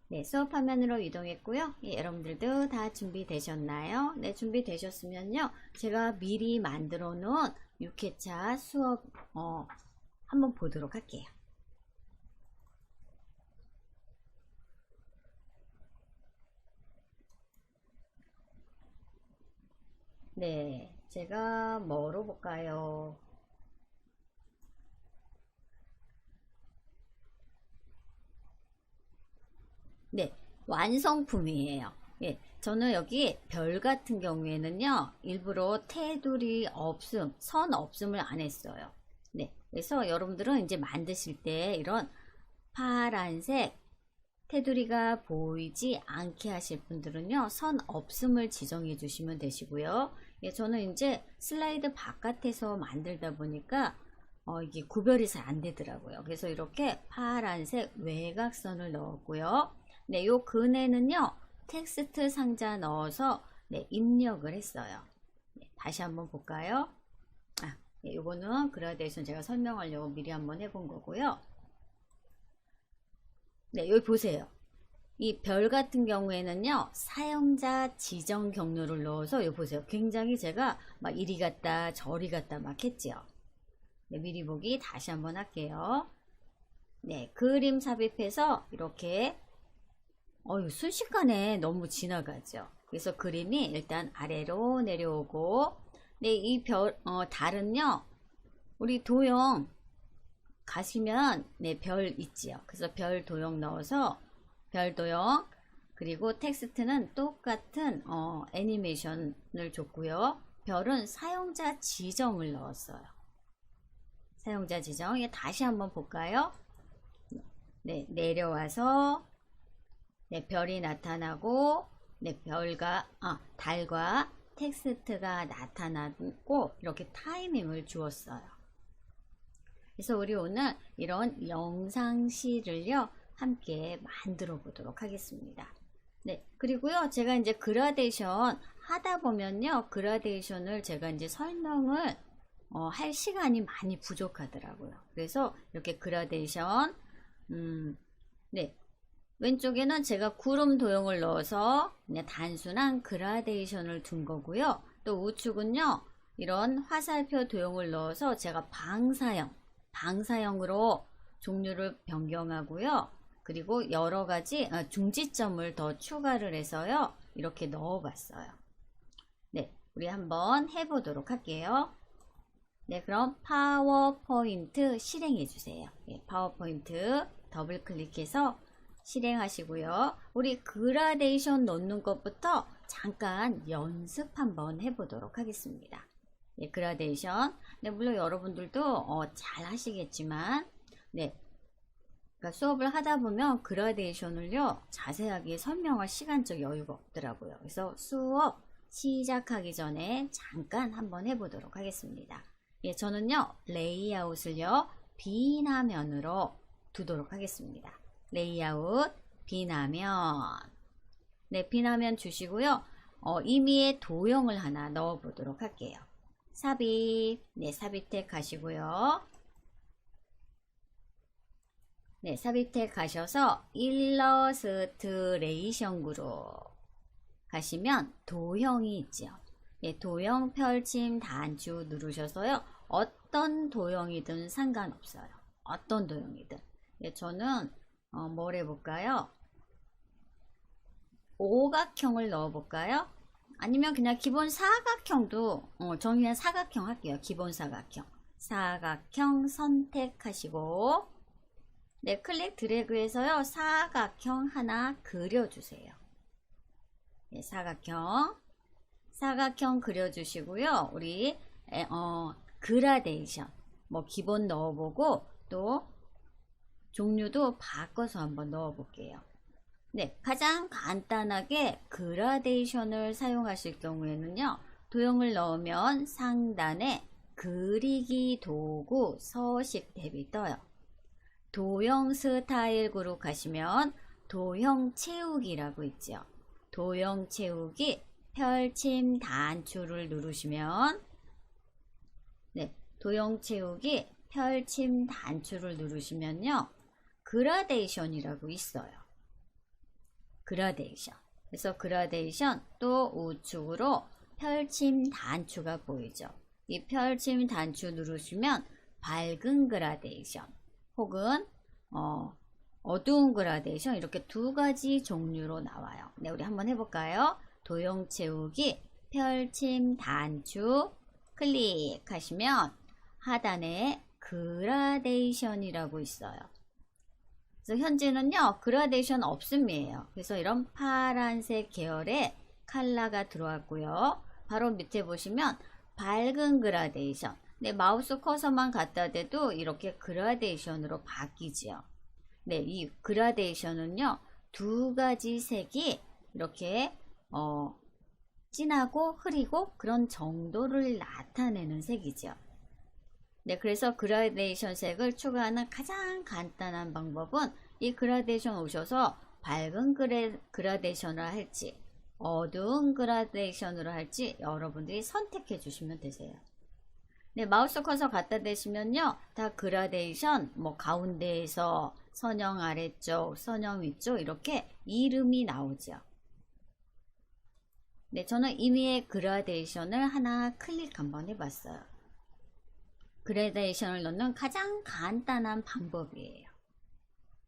네, 수업 화면으로 이동했고요. 예, 여러분들도 다 준비되셨나요? 네, 준비되셨으면요. 제가 미리 만들어 놓은 6회차 수업 한번 보도록 할게요. 네, 제가 뭐로 볼까요? 네, 완성품이에요. 예, 저는 여기 별 같은 경우에는요, 일부러 테두리 없음, 선 없음을 안 했어요. 네, 그래서 여러분들은 이제 만드실 때 이런 파란색 테두리가 보이지 않게 하실 분들은요, 선 없음을 지정해 주시면 되시고요. 예, 저는 이제 슬라이드 바깥에서 만들다 보니까 이게 구별이 잘 안 되더라고요. 그래서 이렇게 파란색 외곽선을 넣었고요. 네, 요 근에는요, 텍스트 상자 넣어서 네, 입력을 했어요. 네, 다시 한번 볼까요? 네, 요거는 그라데이션 제가 설명하려고 미리 한번 해본 거고요. 네, 여기 보세요. 이 별 같은 경우에는요, 사용자 지정 경로를 넣어서 여기 보세요. 굉장히 제가 막 이리 갔다 저리 갔다 막 했지요. 네, 미리 보기 다시 한번 할게요. 네, 그림 삽입해서 이렇게 순식간에 너무 지나가죠. 그래서 그림이 일단 아래로 내려오고, 네, 이 달은요, 우리 도형 가시면 네, 별 있지요. 그래서 별 도형 넣어서 별 도형, 그리고 텍스트는 똑같은 애니메이션을 줬고요. 별은 사용자 지정을 넣었어요. 사용자 지정. 다시 한번 볼까요? 네, 내려와서 네, 별이 나타나고 네, 달과 텍스트가 나타나고 이렇게 타이밍을 주었어요. 그래서 우리 오늘 이런 영상실을요, 함께 만들어 보도록 하겠습니다. 네, 그리고요, 제가 이제 그라데이션 하다 보면요, 그라데이션을 제가 이제 설명을 할 시간이 많이 부족하더라고요. 그래서 이렇게 그라데이션, 네, 왼쪽에는 제가 구름 도형을 넣어서 그냥 단순한 그라데이션을 둔 거고요. 또 우측은요, 이런 화살표 도형을 넣어서 제가 방사형으로 종류를 변경하고요. 그리고 여러 가지 중지점을 더 추가를 해서요. 이렇게 넣어 봤어요. 네, 우리 한번 해보도록 할게요. 네, 그럼 파워포인트 실행해 주세요. 예, 파워포인트 더블 클릭해서 실행하시고요. 우리 그라데이션 넣는 것부터 잠깐 연습 한번 해보도록 하겠습니다. 네, 그라데이션. 네, 물론 여러분들도 잘 하시겠지만, 네, 그러니까 수업을 하다 보면 그라데이션을요, 자세하게 설명할 시간적 여유가 없더라고요. 그래서 수업 시작하기 전에 잠깐 한번 해보도록 하겠습니다. 예, 저는요, 레이아웃을요, 비나면으로 두도록 하겠습니다. 레이아웃, 비나면. 네, 비나면 주시고요. 임의의 도형을 하나 넣어 보도록 할게요. 삽입, 네, 삽입 가시고요. 네, 삽입 가셔서 일러스트레이션 그룹 가시면 도형이 있죠. 예, 도형 펼침 단추 누르셔서요. 어떤 도형이든 상관없어요. 어떤 도형이든. 예, 저는 뭘 해볼까요? 오각형을 넣어볼까요? 아니면 그냥 기본 사각형도 저는 그냥 사각형 할게요. 기본 사각형. 사각형 선택하시고 네, 클릭 드래그해서요. 사각형 하나 그려주세요. 네, 사각형 그려주시고요. 우리 그라데이션 뭐 기본 넣어보고 또 종류도 바꿔서 한번 넣어볼게요. 네, 가장 간단하게 그라데이션을 사용하실 경우에는요. 도형을 넣으면 상단에 그리기 도구 서식 탭이 떠요. 도형 스타일 그룹 가시면 도형 채우기라고 있죠. 도형 채우기 펼침 단추를 누르시면 네, 도형 채우기 펼침 단추를 누르시면요. 그라데이션이라고 있어요. 그라데이션. 그래서 그라데이션 또 우측으로 펼침 단추가 보이죠. 이 펼침 단추 누르시면 밝은 그라데이션 혹은 어두운 그라데이션 이렇게 두 가지 종류로 나와요. 네, 우리 한번 해볼까요? 도형 채우기 펼침 단추 클릭하시면 하단에 그라데이션이라고 있어요. 그래서 현재는요 그라데이션 없음이에요. 그래서 이런 파란색 계열의 컬러가 들어왔고요. 바로 밑에 보시면 밝은 그라데이션. 네, 마우스 커서만 갖다 대도 이렇게 그라데이션으로 바뀌지요. 네, 이 그라데이션은요 두 가지 색이 이렇게 진하고 흐리고 그런 정도를 나타내는 색이죠. 네, 그래서 그라데이션 색을 추가하는 가장 간단한 방법은 이 그라데이션 오셔서 밝은 그라데이션을 할지 어두운 그라데이션으로 할지 여러분들이 선택해 주시면 되세요. 네, 마우스 커서 갖다 대시면요 다 그라데이션 뭐 가운데에서 선형 아래쪽 선형 위쪽 이렇게 이름이 나오죠. 네, 저는 임의의 그라데이션을 하나 클릭 한번 해봤어요. 그라데이션을 넣는 가장 간단한 방법이에요.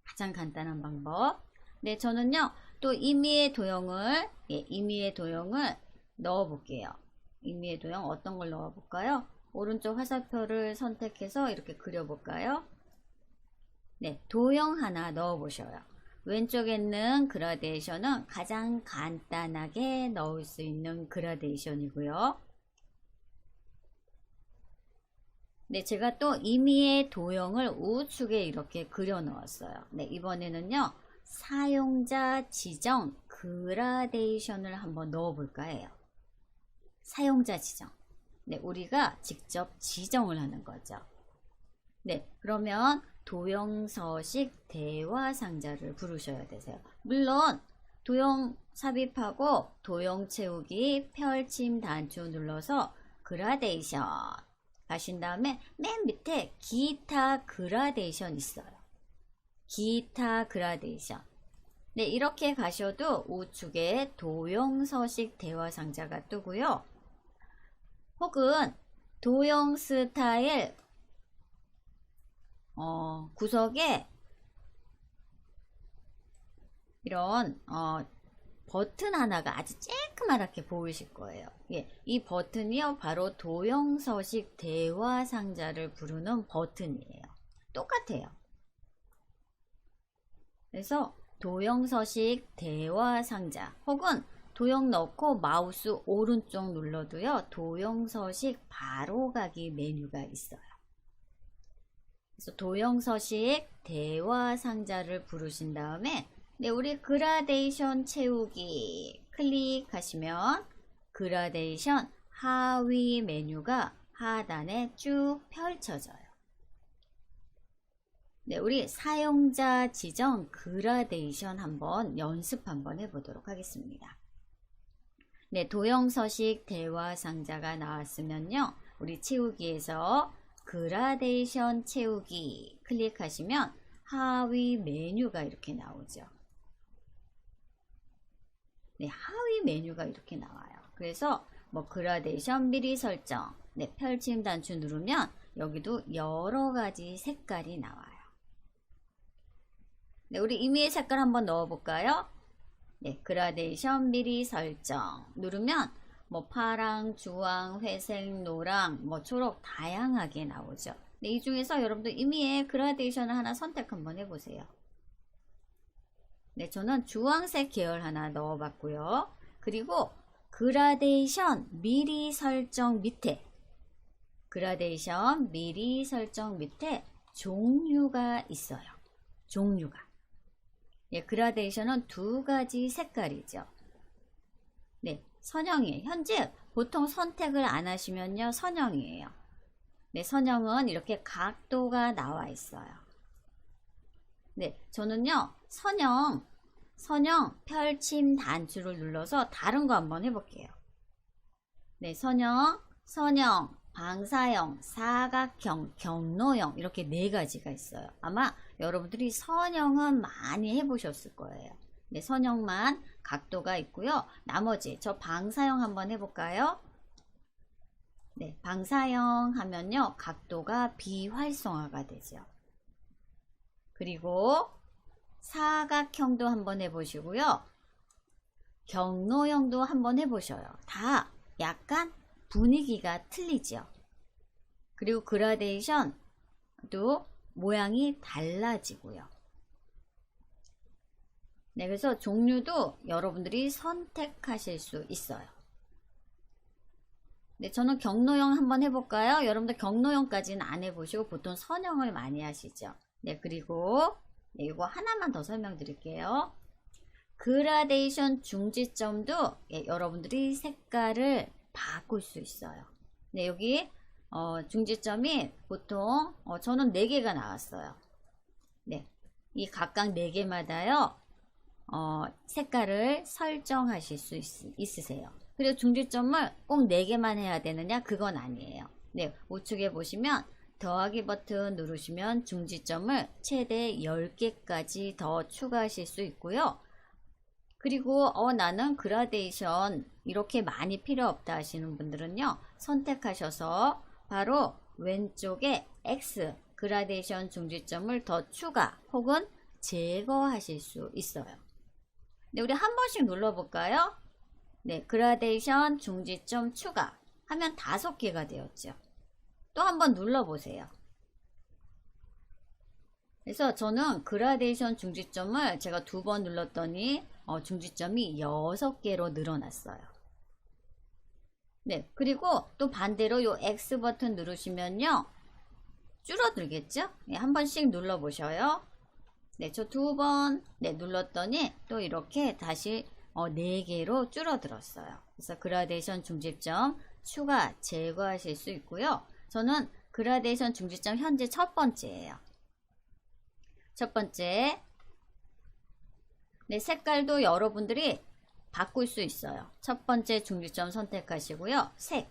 가장 간단한 방법. 네, 저는요 또 임의의 도형을 임의의 도형을 넣어 볼게요. 임의의 도형 어떤 걸 넣어 볼까요? 오른쪽 화살표를 선택해서 이렇게 그려 볼까요? 네, 도형 하나 넣어 보셔요. 왼쪽에 있는 그라데이션은 가장 간단하게 넣을 수 있는 그라데이션이고요. 네, 제가 또 임의의 도형을 우측에 이렇게 그려 넣었어요. 네, 이번에는요 사용자 지정 그라데이션을 한번 넣어 볼까 해요. 사용자 지정. 네, 우리가 직접 지정을 하는 거죠. 네, 그러면 도형 서식 대화 상자를 부르셔야 되세요. 물론 도형 삽입하고 도형 채우기 펼침 단추 눌러서 그라데이션 가신 다음에 맨 밑에 기타 그라데이션 있어요. 기타 그라데이션. 네, 이렇게 가셔도 우측에 도형 서식 대화 상자가 뜨고요. 혹은 도형 스타일 구석에 이런 버튼 하나가 아주 쬐끄맣게 보이실 거예요. 예, 이 버튼이요 바로 도형 서식 대화 상자를 부르는 버튼이에요. 똑같아요. 그래서 도형 서식 대화 상자 혹은 도형 넣고 마우스 오른쪽 눌러도요 도형 서식 바로 가기 메뉴가 있어요. 그래서 도형 서식 대화 상자를 부르신 다음에 네, 우리 그라데이션 채우기 클릭하시면 그라데이션 하위 메뉴가 하단에 쭉 펼쳐져요. 네, 우리 사용자 지정 그라데이션 한번 연습 한번 해보도록 하겠습니다. 네, 도형 서식 대화 상자가 나왔으면요 우리 채우기에서 그라데이션 채우기 클릭하시면 하위 메뉴가 이렇게 나오죠. 네, 하위 메뉴가 이렇게 나와요. 그래서 뭐 그라데이션 미리 설정, 네, 펼침 단추 누르면 여기도 여러 가지 색깔이 나와요. 네, 우리 임의의 색깔 한번 넣어 볼까요? 네, 그라데이션 미리 설정 누르면 뭐 파랑, 주황, 회색, 노랑, 뭐 초록 다양하게 나오죠. 네, 이 중에서 여러분들 임의의 그라데이션을 하나 선택 한번 해보세요. 네, 저는 주황색 계열 하나 넣어봤고요. 그리고 그라데이션 미리 설정 밑에 그라데이션 미리 설정 밑에 종류가 있어요. 종류가. 예, 그라데이션은 두 가지 색깔이죠. 네, 선형이에요. 현재 보통 선택을 안 하시면요 선형이에요. 네, 선형은 이렇게 각도가 나와 있어요. 네, 저는요 선형 펼침 단추를 눌러서 다른 거 한번 해볼게요. 네, 선형, 방사형, 사각형, 경로형 이렇게 네 가지가 있어요. 아마 여러분들이 선형은 많이 해보셨을 거예요. 네, 선형만 각도가 있고요. 나머지 저 방사형 한번 해볼까요? 네, 방사형 하면요, 각도가 비활성화가 되죠. 그리고 사각형도 한번 해보시고요. 경로형도 한번 해보셔요. 다 약간 분위기가 틀리죠. 그리고 그라데이션도 모양이 달라지고요. 네, 그래서 종류도 여러분들이 선택하실 수 있어요. 네, 저는 경로형 한번 해볼까요? 여러분들 경로형까지는 안 해보시고 보통 선형을 많이 하시죠. 네, 그리고 네, 이거 하나만 더 설명드릴게요. 그라데이션 중지점도 예, 여러분들이 색깔을 바꿀 수 있어요. 네, 여기 중지점이 보통 저는 4개가 나왔어요. 네, 이 각각 4개마다요 색깔을 설정하실 수 있으세요. 그리고 중지점을 꼭 4개만 해야 되느냐? 그건 아니에요. 네, 우측에 보시면 더하기 버튼 누르시면 중지점을 최대 10개까지 더 추가하실 수 있고요. 그리고 나는 그라데이션 이렇게 많이 필요 없다 하시는 분들은요, 선택하셔서 바로 왼쪽에 X 그라데이션 중지점을 더 추가 혹은 제거하실 수 있어요. 네, 우리 한 번씩 눌러볼까요? 네, 그라데이션 중지점 추가 하면 5개가 되었죠. 또 한번 눌러보세요. 그래서 저는 그라데이션 중지점을 제가 2번 눌렀더니 중지점이 6개로 늘어났어요. 네, 그리고 또 반대로 요 X 버튼 누르시면요, 줄어들겠죠? 네, 한 번씩 눌러보셔요. 네, 저 2번 네, 눌렀더니 또 이렇게 다시 4개로 줄어들었어요. 그래서 그라데이션 중지점 추가 제거하실 수 있고요. 저는 그라데이션 중지점 현재 첫 번째예요. 첫 번째, 네, 색깔도 여러분들이 바꿀 수 있어요. 첫 번째 중지점 선택하시고요. 색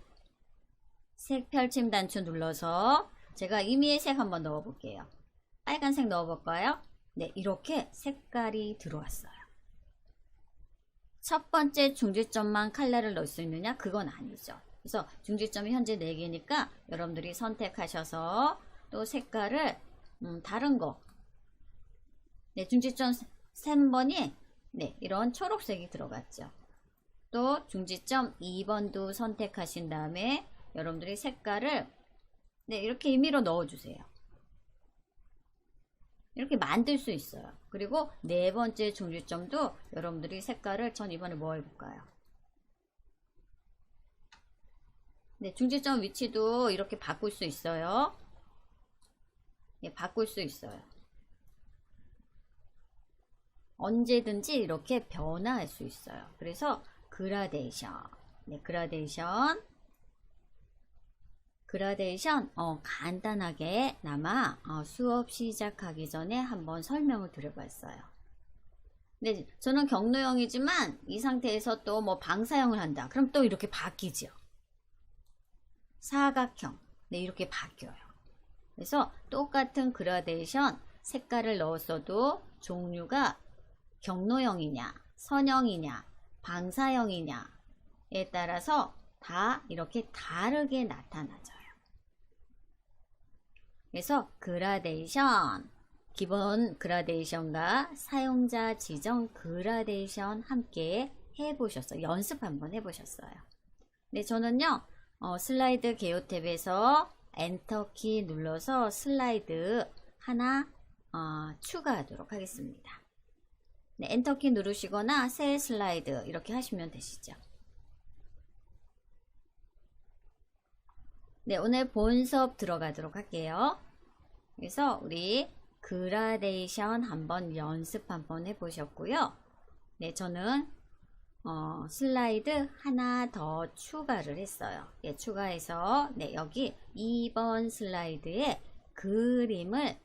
펼침 단추 눌러서 제가 임의의 색 한번 넣어볼게요. 빨간색 넣어볼까요? 네, 이렇게 색깔이 들어왔어요. 첫 번째 중지점만 컬러를 넣을 수 있느냐? 그건 아니죠. 그래서 중지점이 현재 4개니까 여러분들이 선택하셔서 또 색깔을 다른 거, 네, 중지점 3번이 네, 이런 초록색이 들어갔죠. 또 중지점 2번도 선택하신 다음에 여러분들이 색깔을 네, 이렇게 임의로 넣어주세요. 이렇게 만들 수 있어요. 그리고 4번째 중지점도 여러분들이 색깔을 전 이번에 뭐 해볼까요? 네, 중지점 위치도 이렇게 바꿀 수 있어요. 네, 바꿀 수 있어요. 언제든지 이렇게 변화할 수 있어요. 그래서 그라데이션, 네, 그라데이션 간단하게 나마 수업 시작하기 전에 한번 설명을 드려봤어요. 네, 저는 경로형이지만 이 상태에서 또 뭐 방사형을 한다. 그럼 또 이렇게 바뀌죠. 사각형, 네, 이렇게 바뀌어요. 그래서 똑같은 그라데이션 색깔을 넣었어도 종류가 경로형이냐, 선형이냐, 방사형이냐에 따라서 다 이렇게 다르게 나타나져요. 그래서 그라데이션, 기본 그라데이션과 사용자 지정 그라데이션 함께 해보셨어요. 연습 한번 해보셨어요. 네, 저는요, 슬라이드 개요 탭에서 엔터키 눌러서 슬라이드 하나 추가하도록 하겠습니다. 네, 엔터키 누르시거나 새 슬라이드 이렇게 하시면 되시죠. 네, 오늘 본 수업 들어가도록 할게요. 그래서 우리 그라데이션 한번 연습 한번 해보셨고요. 네, 저는 슬라이드 하나 더 추가를 했어요. 네, 추가해서 네, 여기 2번 슬라이드에 그림을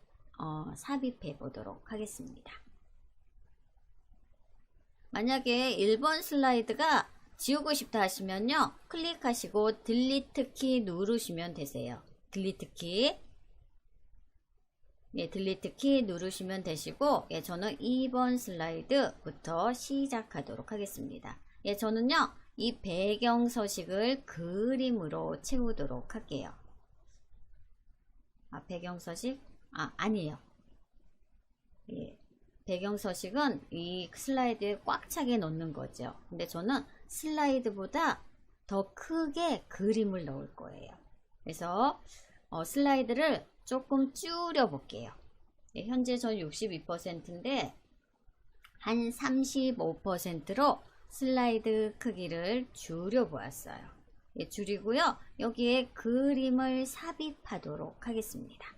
삽입해 보도록 하겠습니다. 만약에 1번 슬라이드가 지우고 싶다 하시면요, 클릭하시고 딜리트 키 누르시면 되세요. 딜리트 키. 예, 딜리트 키 누르시면 되시고, 예, 저는 2번 슬라이드부터 시작하도록 하겠습니다. 예, 저는요, 이 배경 서식을 그림으로 채우도록 할게요. 아, 배경 서식? 아, 아니에요. 예, 배경 서식은 이 슬라이드에 꽉 차게 넣는 거죠. 근데 저는 슬라이드보다 더 크게 그림을 넣을 거예요. 그래서 슬라이드를 조금 줄여 볼게요. 예, 현재 전 62%인데 한 35%로 슬라이드 크기를 줄여 보았어요. 예, 줄이고요. 여기에 그림을 삽입하도록 하겠습니다.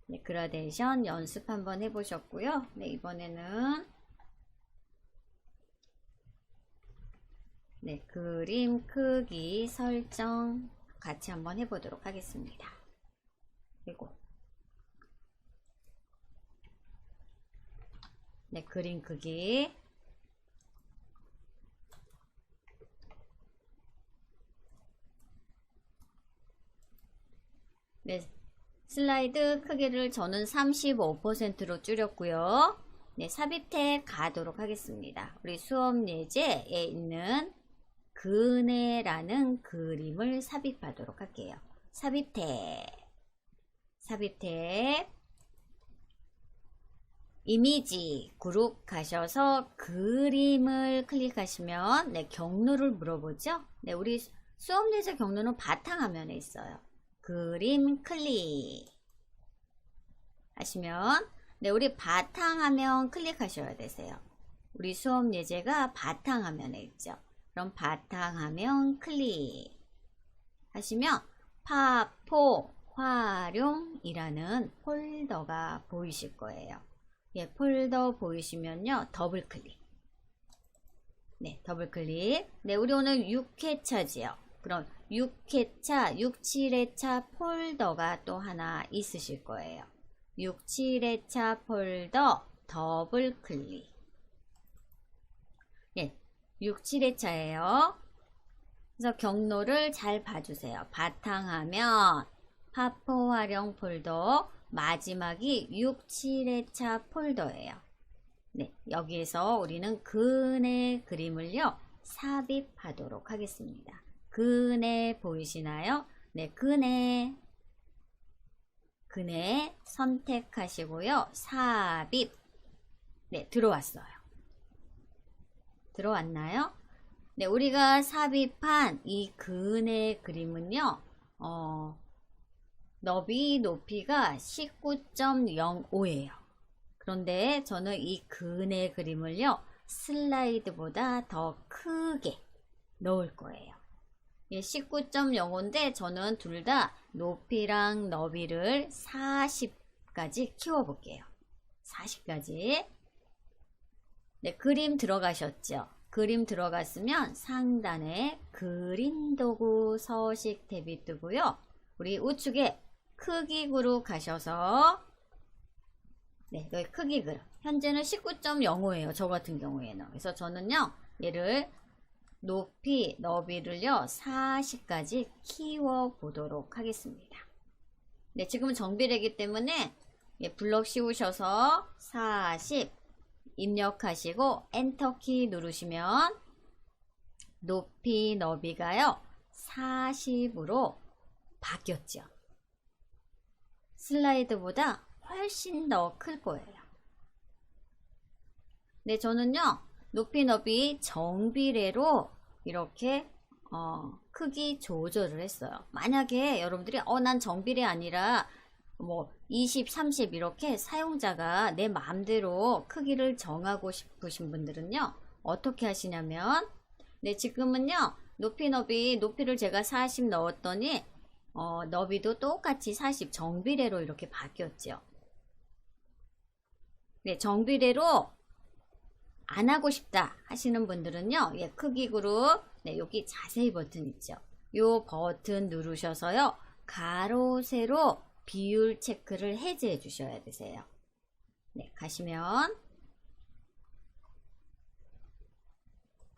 네, 그라데이션 연습 한번 해보셨고요. 네, 이번에는 네, 그림 크기 설정 같이 한번 해보도록 하겠습니다. 그리고 네, 그림 크기 네, 슬라이드 크기를 저는 35%로 줄였고요. 네, 삽입 탭 가도록 하겠습니다. 우리 수업 예제에 있는 그네라는 그림을 삽입하도록 할게요. 삽입 탭, 삽입 탭, 이미지 그룹 가셔서 그림을 클릭하시면 네, 경로를 물어보죠. 네, 우리 수업 예제 경로는 바탕화면에 있어요. 그림 클릭 하시면 네, 우리 바탕화면 클릭하셔야 되세요. 우리 수업 예제가 바탕화면에 있죠. 그럼 바탕화면 클릭 하시면 파포 활용이라는 폴더가 보이실 거예요. 예, 폴더 보이시면요, 더블 클릭. 네, 더블 클릭. 네, 우리 오늘 6회차지요. 그럼 6회차, 6, 7회차 폴더가 또 하나 있으실 거예요. 6, 7회차 폴더 더블 클릭. 예, 6, 7회차예요. 그래서 경로를 잘 봐주세요. 바탕화면, 파포 활용 폴더, 마지막이 6, 7회차 폴더예요. 네, 여기에서 우리는 그네 그림을요, 삽입하도록 하겠습니다. 그네 보이시나요? 네, 그네 선택하시고요. 삽입. 네, 들어왔어요. 들어왔나요? 네, 우리가 삽입한 이 그네 그림은요, 너비 높이가 19.05예요. 그런데 저는 이 그네 그림을요, 슬라이드보다 더 크게 넣을 거예요. 19.05인데 저는 둘 다 높이랑 너비를 40까지 키워볼게요. 40까지. 네, 그림 들어가셨죠? 그림 들어갔으면 상단에 그림 도구 서식 탭이 뜨고요. 우리 우측에 크기 그룹 가셔서 네, 여기 크기 그룹. 현재는 19.05예요. 저 같은 경우에는. 그래서 저는요, 얘를 높이, 너비를요, 40까지 키워보도록 하겠습니다. 네, 지금은 정비례이기 때문에 예, 블럭 씌우셔서 40 입력하시고 엔터키 누르시면 높이, 너비가요, 40으로 바뀌었죠. 슬라이드보다 훨씬 더 클 거예요. 네, 저는요, 높이, 너비 정비례로 이렇게 크기 조절을 했어요. 만약에 여러분들이 난 정비례 아니라 뭐 20, 30 이렇게 사용자가 내 마음대로 크기를 정하고 싶으신 분들은요, 어떻게 하시냐면 네, 지금은요, 높이, 너비, 높이를 제가 40 넣었더니 너비도 똑같이 40 정비례로 이렇게 바뀌었죠. 네, 정비례로 안 하고 싶다 하시는 분들은요, 예, 크기 그룹, 네, 여기 자세히 버튼 있죠. 요 버튼 누르셔서요, 가로, 세로 비율 체크를 해제해 주셔야 되세요. 네, 가시면,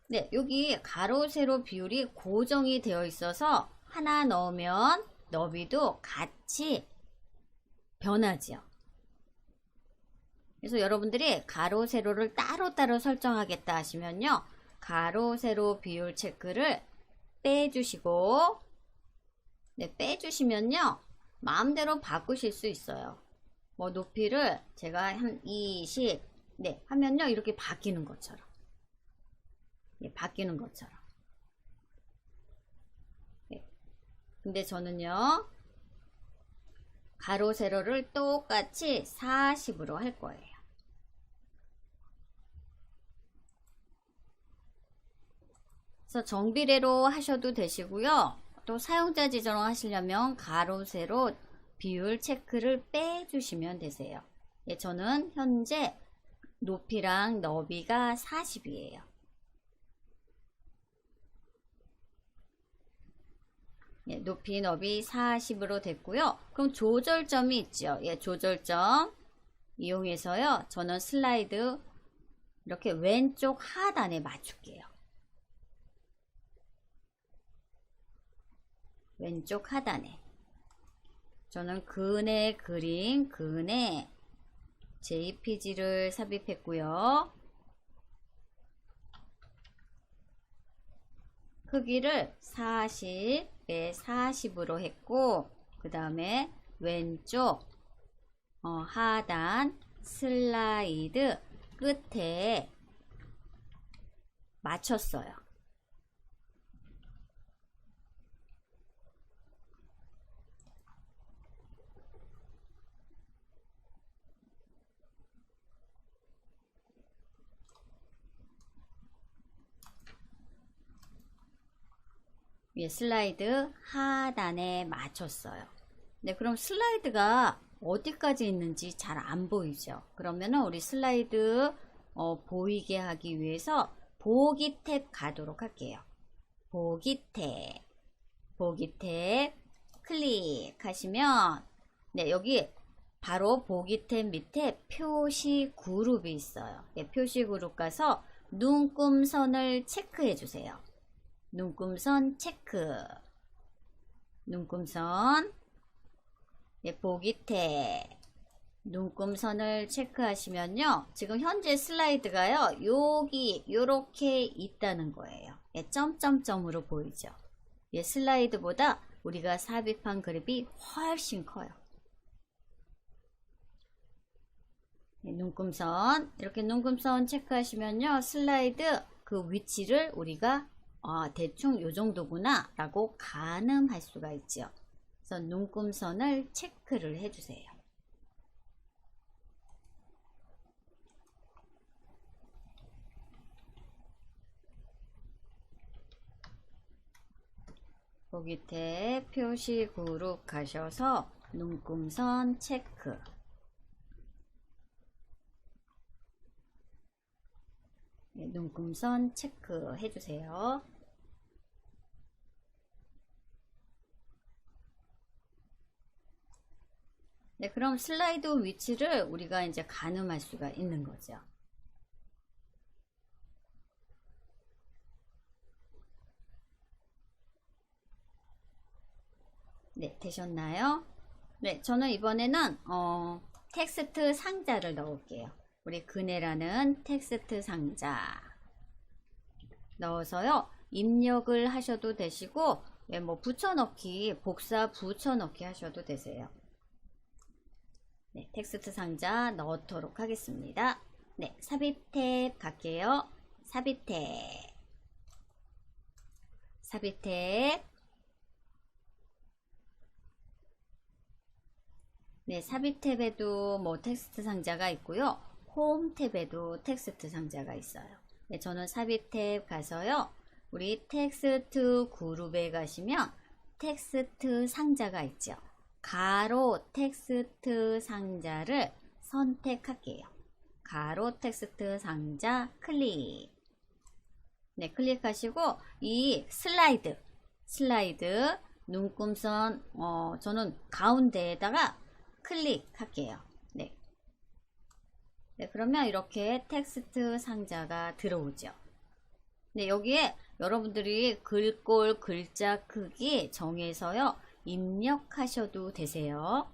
네, 여기 가로, 세로 비율이 고정이 되어 있어서 하나 넣으면 너비도 같이 변하지요. 그래서 여러분들이 가로 세로를 따로따로 설정하겠다 하시면요, 가로 세로 비율 체크를 빼주시고, 네, 빼주시면요 마음대로 바꾸실 수 있어요. 뭐 높이를 제가 한 20, 네, 하면요 이렇게 바뀌는 것처럼, 네, 바뀌는 것처럼. 네. 근데 저는요 가로 세로를 똑같이 40으로 할 거예요. 그래서 정비례로 하셔도 되시고요. 또 사용자 지정을 하시려면 가로 세로 비율 체크를 빼주시면 되세요. 예, 저는 현재 높이랑 너비가 40이에요. 예, 높이 너비 40으로 됐고요. 그럼 조절점이 있죠. 예, 조절점 이용해서요, 저는 슬라이드 이렇게 왼쪽 하단에 맞출게요. 왼쪽 하단에 저는 근의 그림, 근의 JPG를 삽입했고요. 크기를 40에 40으로 했고, 그 다음에 왼쪽 하단 슬라이드 끝에 맞췄어요. 예, 슬라이드 하단에 맞췄어요. 네, 그럼 슬라이드가 어디까지 있는지 잘 안 보이죠? 그러면은 우리 슬라이드 보이게 하기 위해서 보기 탭 가도록 할게요. 보기 탭, 보기 탭 클릭하시면, 네, 여기 바로 보기 탭 밑에 표시 그룹이 있어요. 네, 표시 그룹 가서 눈금선을 체크해 주세요. 눈금선 체크, 눈금선, 네, 보기 탭 눈금선을 체크하시면요, 지금 현재 슬라이드가요 여기 요렇게 있다는 거예요. 예, 점점점으로 보이죠. 예, 슬라이드보다 우리가 삽입한 그립이 훨씬 커요. 예, 눈금선, 이렇게 눈금선 체크하시면요, 슬라이드 그 위치를 우리가 대충 요 정도구나 라고 가늠할 수가 있죠. 그래서 눈금선을 체크를 해주세요. 보기 탭 표시 그룹 가셔서 눈금선 체크, 네, 눈금선 체크 해주세요. 네, 그럼 슬라이드 위치를 우리가 이제 가늠할 수가 있는 거죠. 네, 되셨나요? 네, 저는 이번에는 텍스트 상자를 넣을게요. 우리 그네라는 텍스트 상자 넣어서요, 입력을 하셔도 되시고, 네, 뭐 붙여넣기, 복사 붙여넣기 하셔도 되세요. 네, 텍스트 상자 넣도록 하겠습니다. 네, 삽입 탭 갈게요. 삽입 탭, 삽입 탭, 네, 삽입 탭에도 뭐 텍스트 상자가 있고요. 홈 탭에도 텍스트 상자가 있어요. 네, 저는 삽입 탭 가서요, 우리 텍스트 그룹에 가시면 텍스트 상자가 있죠. 가로 텍스트 상자를 선택할게요. 가로 텍스트 상자 클릭. 네, 클릭하시고 이 슬라이드 눈금선 저는 가운데에다가 클릭할게요. 네. 네, 그러면 이렇게 텍스트 상자가 들어오죠. 네, 여기에 여러분들이 글꼴 글자 크기 정해서요, 입력하셔도 되세요.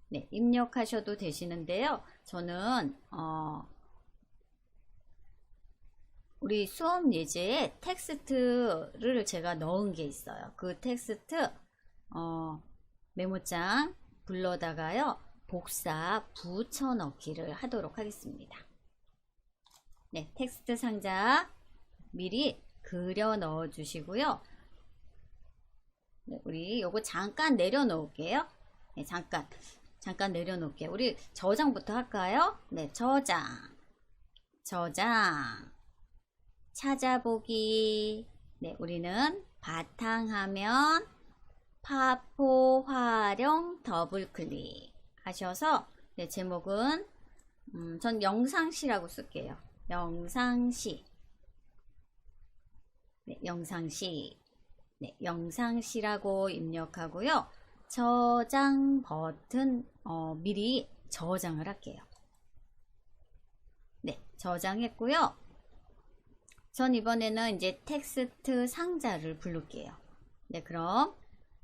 네, 입력하셔도 되시는데요. 저는 우리 수업 예제에 텍스트를 제가 넣은 게 있어요. 그 텍스트 메모장 불러다가요 복사 붙여넣기를 하도록 하겠습니다. 네, 텍스트 상자 미리 그려 넣어 주시고요. 네, 우리 요거 잠깐 내려놓을게요. 네, 잠깐 내려놓을게요. 우리 저장부터 할까요? 네, 저장 찾아보기. 네, 우리는 바탕화면 파포 활용 더블 클릭 하셔서 네, 제목은 전 영상시라고 쓸게요. 영상시. 네, 영상시. 네, 영상시라고 입력하고요. 저장 버튼 미리 저장을 할게요. 네, 저장했고요. 전 이번에는 이제 텍스트 상자를 부를게요. 네, 그럼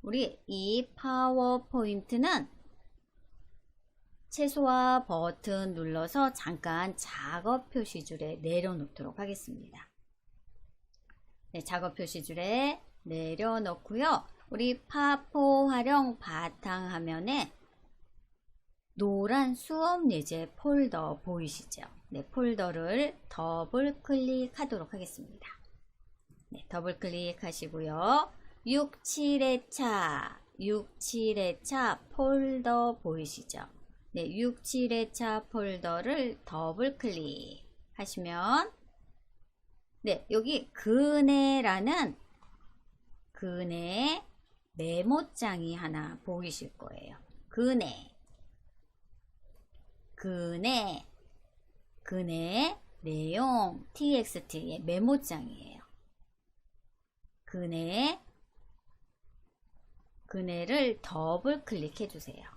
우리 이 파워포인트는 최소화 버튼 눌러서 잠깐 작업 표시줄에 내려놓도록 하겠습니다. 네, 작업 표시줄에 내려놓고요. 우리 파포 활용 바탕화면에 노란 수업 예제 폴더 보이시죠? 네, 폴더를 더블 클릭하도록 하겠습니다. 네, 더블 클릭하시고요. 67회차 폴더 보이시죠? 네, 67회차 폴더를 더블 클릭하시면 네, 여기 그네라는 그네 메모장이 하나 보이실 거예요. 그네 내용 txt의 메모장이에요. 그네를 더블 클릭해 주세요.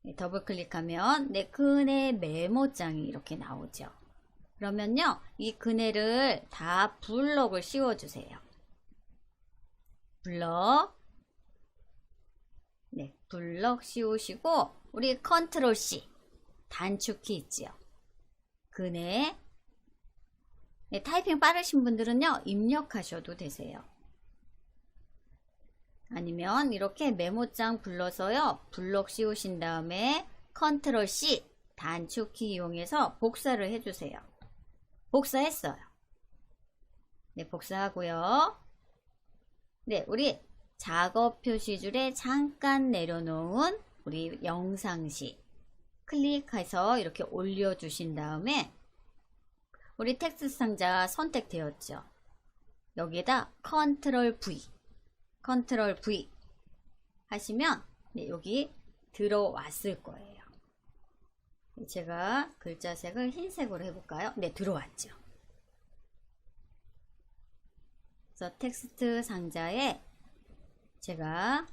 네, 더블 클릭하면 네, 그네 메모장이 이렇게 나오죠. 그러면요, 이 그네를 다 블럭을 씌워 주세요. 블럭 씌우시고 우리 컨트롤 C 단축키 있지요. 그네. 네, 타이핑 빠르신 분들은요 입력하셔도 되세요. 아니면 이렇게 메모장 불러서요 블럭 씌우신 다음에 컨트롤 C 단축키 이용해서 복사를 해주세요. 복사했어요. 네, 복사하고요. 네, 우리 작업 표시줄에 잠깐 내려놓은 우리 영상시 클릭해서 이렇게 올려주신 다음에 우리 텍스트 상자 선택되었죠. 여기에다 컨트롤 V 하시면 네, 여기 들어왔을 거예요. 제가 글자색을 흰색으로 해볼까요? 네, 들어왔죠. 그래서 텍스트 상자에 제가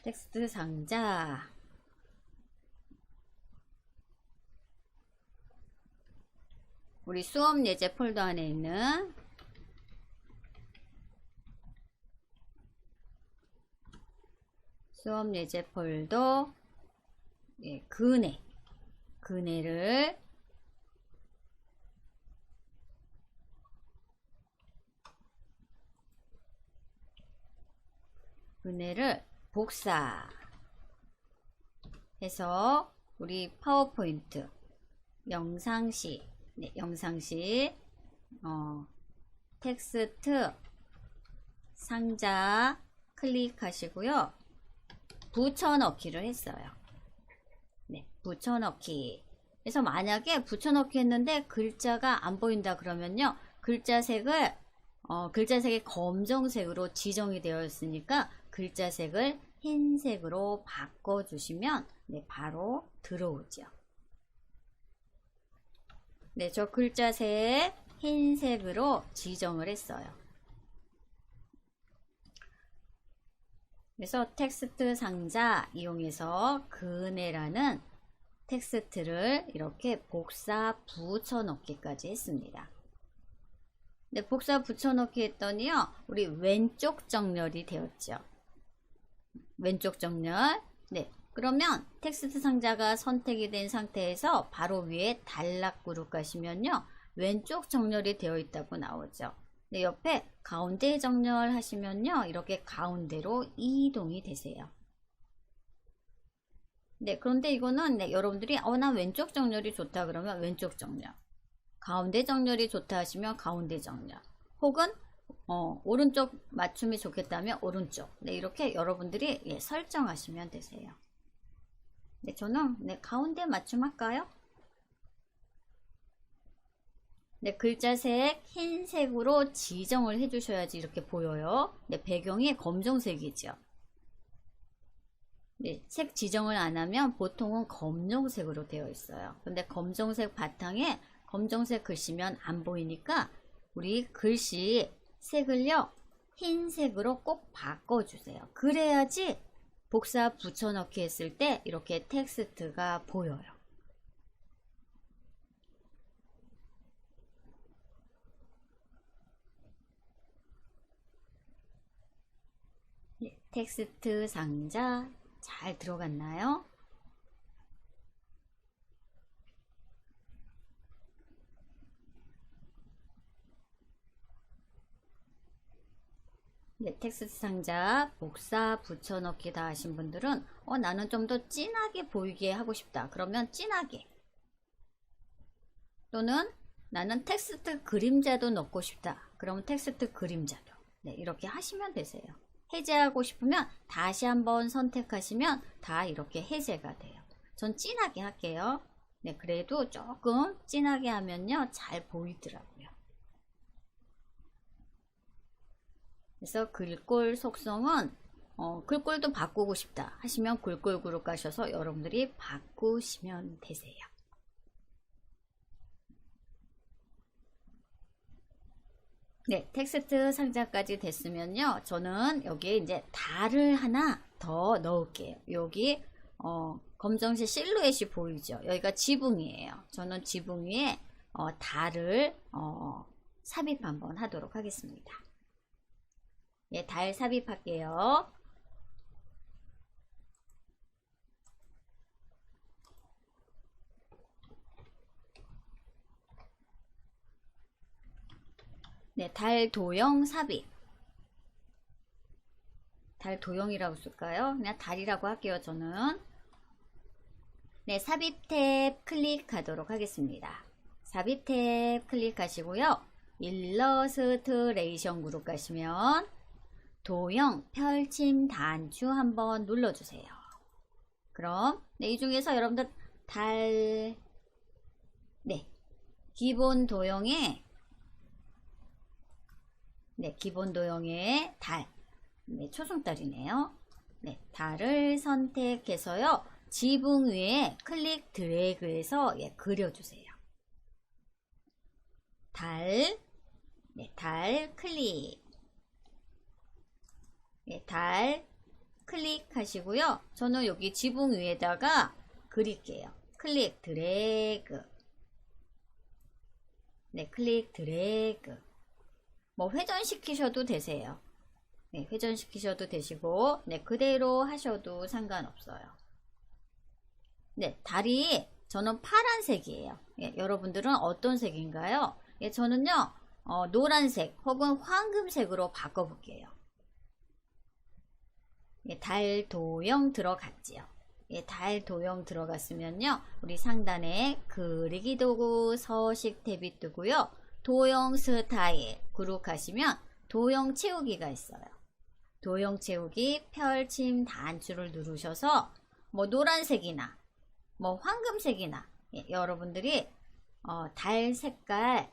텍스트 상자 우리 수업 예제 폴더 안에 있는 수업 예제 폴더 예, 그네를 복사 해서 우리 파워포인트 영상시 네, 영상시 텍스트 상자 클릭하시고요. 붙여넣기를 했어요. 네, 붙여넣기. 그래서 만약에 붙여넣기 했는데 글자가 안 보인다 그러면요. 글자색이 검정색으로 지정이 되어 있으니까 글자색을 흰색으로 바꿔주시면 네, 바로 들어오죠. 네, 저 글자색 흰색으로 지정을 했어요. 그래서 텍스트 상자 이용해서 그네라는 텍스트를 이렇게 복사 붙여넣기까지 했습니다. 네, 복사 붙여넣기 했더니요, 우리 왼쪽 정렬이 되었죠. 왼쪽 정렬. 네, 그러면 텍스트 상자가 선택이 된 상태에서 바로 위에 단락그룹 가시면요, 왼쪽 정렬이 되어 있다고 나오죠. 네, 옆에 가운데 정렬 하시면요, 이렇게 가운데로 이동이 되세요. 네, 그런데 이거는 네, 여러분들이 나 왼쪽 정렬이 좋다 그러면 왼쪽 정렬, 가운데 정렬이 좋다 하시면 가운데 정렬, 혹은 오른쪽 맞춤이 좋겠다면 오른쪽. 네, 이렇게 여러분들이 예, 설정하시면 되세요. 네, 저는 네, 가운데 맞춤 할까요? 네, 글자색 흰색으로 지정을 해주셔야지 이렇게 보여요. 네, 배경이 검정색이죠. 네, 색 지정을 안 하면 보통은 검정색으로 되어 있어요. 근데 검정색 바탕에 검정색 글씨면 안 보이니까 우리 글씨 색을요, 흰색으로 꼭 바꿔주세요. 그래야지 복사 붙여넣기 했을 때 이렇게 텍스트가 보여요. 네, 텍스트 상자 잘 들어갔나요? 네, 텍스트 상자 복사 붙여넣기 다 하신 분들은 나는 좀 더 진하게 보이게 하고 싶다. 그러면 진하게, 또는 나는 텍스트 그림자도 넣고 싶다. 그러면 텍스트 그림자도. 네, 이렇게 하시면 되세요. 해제하고 싶으면 다시 한번 선택하시면 다 이렇게 해제가 돼요. 전 진하게 할게요. 네, 그래도 조금 진하게 하면요, 잘 보이더라고요. 그래서 글꼴 속성은 글꼴도 바꾸고 싶다 하시면 글꼴 그룹 가셔서 여러분들이 바꾸시면 되세요. 네, 텍스트 상자까지 됐으면요, 저는 여기에 이제 달을 하나 더 넣을게요. 여기 검정색 실루엣이 보이죠? 여기가 지붕이에요. 저는 지붕 위에 달을 삽입 한번 하도록 하겠습니다. 예, 달 삽입할게요. 네, 달 도형 삽입. 달 도형이라고 쓸까요? 그냥 달이라고 할게요, 저는. 네, 삽입 탭 클릭하도록 하겠습니다. 삽입 탭 클릭하시고요. 일러스트레이션 그룹 가시면 도형 펼침 단추 한번 눌러주세요. 그럼 네, 이 중에서 여러분들 달, 네, 기본 도형에, 네, 기본 도형에 달, 네, 초승달이네요. 네, 달을 선택해서요, 지붕 위에 클릭 드래그해서 예, 그려주세요. 달, 네, 달 클릭. 네, 달 클릭하시고요. 저는 여기 지붕 위에다가 그릴게요. 클릭 드래그. 네, 클릭 드래그. 뭐 회전시키셔도 되세요. 네, 회전시키셔도 되시고, 네, 그대로 하셔도 상관없어요. 네, 달이 저는 파란색이에요. 예, 여러분들은 어떤 색인가요? 예, 저는요, 노란색 혹은 황금색으로 바꿔볼게요. 예, 달 도형 들어갔지요. 예, 달 도형 들어갔으면요, 우리 상단에 그리기 도구 서식 탭이 뜨고요, 도형 스타일 그룹 가시면 도형 채우기가 있어요. 도형 채우기 펼침 단추를 누르셔서 뭐 노란색이나 뭐 황금색이나 예, 여러분들이 달 색깔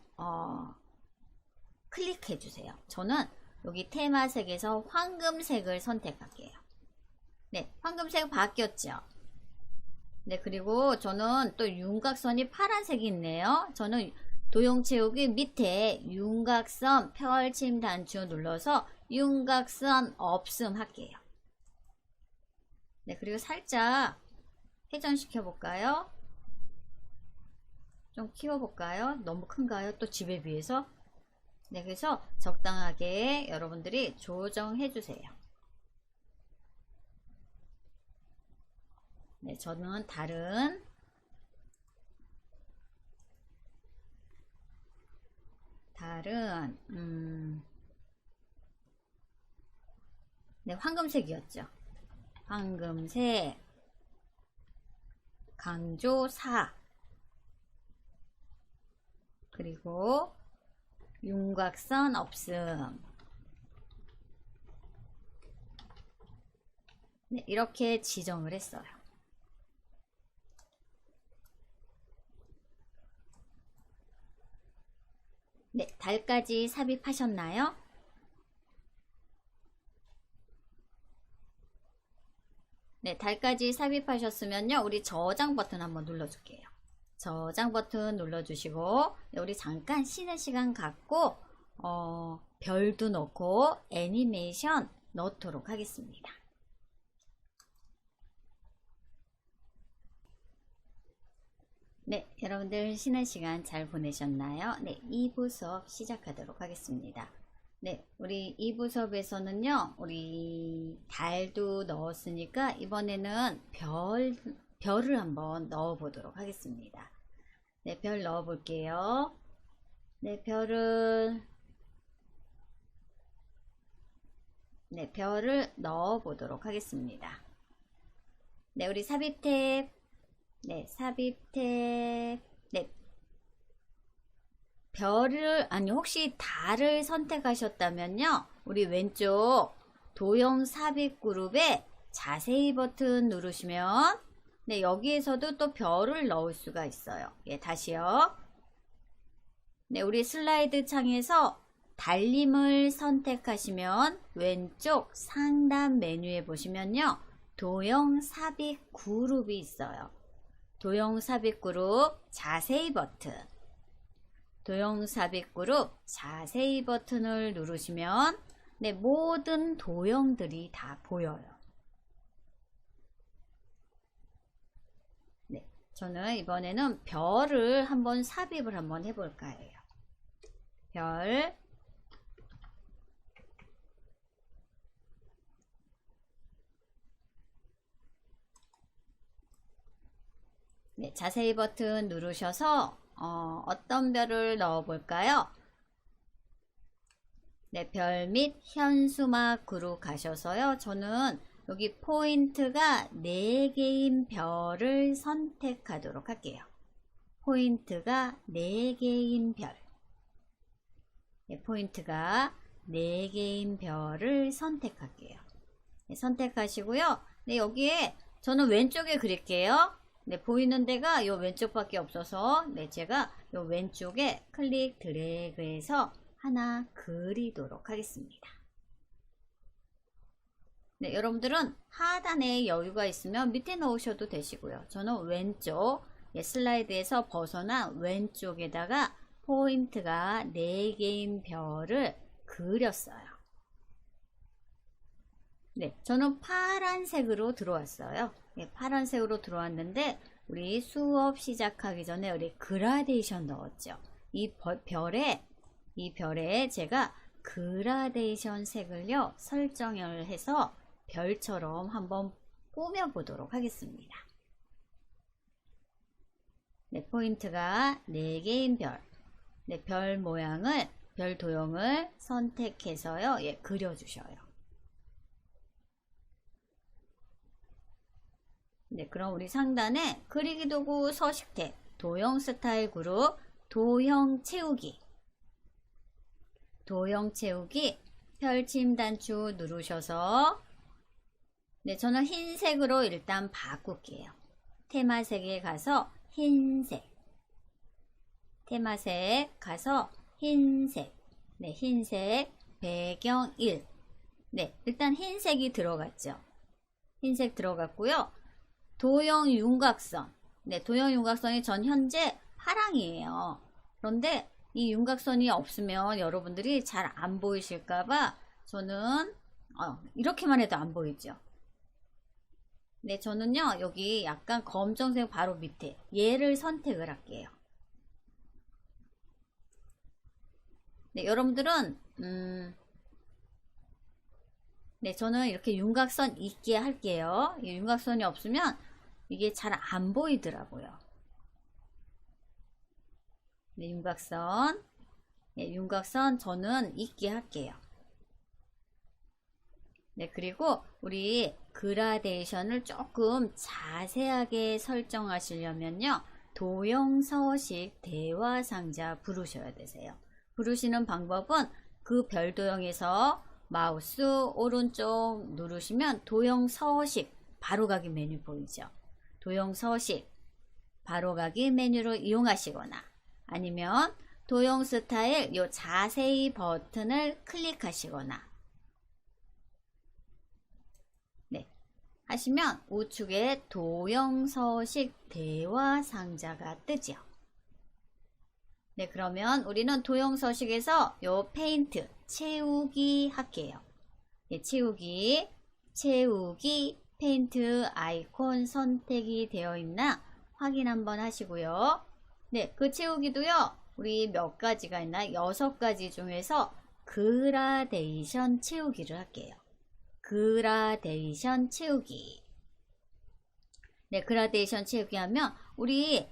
클릭해 주세요. 저는 여기 테마색에서 황금색을 선택할게요. 네, 황금색 바뀌었죠. 네, 그리고 저는 또 윤곽선이 파란색이 있네요. 저는 도형 채우기 밑에 윤곽선 펼침 단추 눌러서 윤곽선 없음 할게요. 네, 그리고 살짝 회전시켜 볼까요? 좀 키워볼까요? 너무 큰가요? 또 집에 비해서? 네, 그래서 적당하게 여러분들이 조정해 주세요. 네, 저는 다른 네, 황금색이었죠. 황금색, 강조 4, 그리고 윤곽선 없음. 네, 이렇게 지정을 했어요. 네, 달까지 삽입하셨나요? 네, 달까지 삽입하셨으면요, 우리 저장 버튼 한번 눌러줄게요. 저장 버튼 눌러주시고, 네, 우리 잠깐 쉬는 시간 갖고 별도 넣고 애니메이션 넣도록 하겠습니다. 네, 여러분들 쉬는 시간 잘 보내셨나요? 네, 2부 수업 시작하도록 하겠습니다. 네, 우리 2부 수업에서는요, 우리 달도 넣었으니까 이번에는 별을 한번 넣어 보도록 하겠습니다. 네, 별 넣어 볼게요. 네, 별을 넣어 보도록 하겠습니다. 네, 우리 삽입 탭, 네, 삽입 탭, 네, 별을, 아니, 혹시 달을 선택하셨다면요, 우리 왼쪽 도형 삽입 그룹에 자세히 버튼 누르시면, 네, 여기에서도 또 별을 넣을 수가 있어요. 예, 다시요. 네, 우리 슬라이드 창에서 달림을 선택하시면 왼쪽 상단 메뉴에 보시면요, 도형 삽입 그룹이 있어요. 도형 삽입 그룹 자세히 버튼, 도형 삽입 그룹 자세히 버튼을 누르시면 네, 모든 도형들이 다 보여요. 네, 저는 이번에는 별을 한번 삽입을 한번 해볼까 해요. 별, 네, 자세히 버튼 누르셔서 어떤 별을 넣어 볼까요? 네, 별 및 현수막으로 가셔서요. 저는 여기 포인트가 4개인 별을 선택하도록 할게요. 포인트가 4개인 별. 네, 포인트가 4개인 별을 선택할게요. 네, 선택하시고요. 네, 여기에 저는 왼쪽에 그릴게요. 네, 보이는 데가 요 왼쪽밖에 없어서 네, 제가 요 왼쪽에 클릭 드래그해서 하나 그리도록 하겠습니다. 네, 여러분들은 하단에 여유가 있으면 밑에 넣으셔도 되시고요. 저는 왼쪽 슬라이드에서 벗어나 왼쪽에다가 포인트가 4개인 별을 그렸어요. 네, 저는 파란색으로 들어왔어요. 네, 파란색으로 들어왔는데 우리 수업 시작하기 전에 우리 그라데이션 넣었죠. 이 별에 제가 그라데이션 색을요 설정을 해서 별처럼 한번 꾸며 보도록 하겠습니다. 네, 포인트가 4개인 별, 네, 별 모양을, 별 도형을 선택해서요, 예, 그려주셔요. 네, 그럼 우리 상단에 그리기 도구 서식 탭, 도형 스타일 그룹, 도형 채우기, 펼침 단추 누르셔서 네, 저는 흰색으로 일단 바꿀게요. 테마색에 가서 흰색, 테마색 가서 흰색, 네, 흰색, 배경 1. 네, 일단 흰색이 들어갔죠. 흰색 들어갔고요. 도형 윤곽선, 네, 도형 윤곽선이 전 현재 파랑이에요. 그런데 이 윤곽선이 없으면 여러분들이 잘 안 보이실까봐 저는 이렇게만 해도 안 보이죠. 네, 저는요 여기 약간 검정색 바로 밑에 얘를 선택을 할게요. 네, 여러분들은 네, 저는 이렇게 윤곽선 있게 할게요. 이 윤곽선이 없으면 이게 잘 안 보이더라고요. 네, 윤곽선. 네, 윤곽선 저는 있게 할게요. 네, 그리고 우리 그라데이션을 조금 자세하게 설정하시려면요. 도형서식 대화상자 부르셔야 되세요. 부르시는 방법은 그 별도형에서 마우스 오른쪽 누르시면 도형서식 바로가기 메뉴 보이죠? 도형서식 바로가기 메뉴를 이용하시거나 아니면 도형스타일 요 자세히 버튼을 클릭하시거나 하시면 우측에 도형서식 대화 상자가 뜨죠. 네, 그러면 우리는 도형서식에서 요 페인트 채우기 할게요. 네, 채우기 페인트 아이콘 선택이 되어 있나 확인 한번 하시고요. 네, 그 채우기도요. 우리 몇 가지가 있나? 6가지 중에서 그라데이션 채우기를 할게요. 그라데이션 채우기. 네, 그라데이션 채우기 하면 우리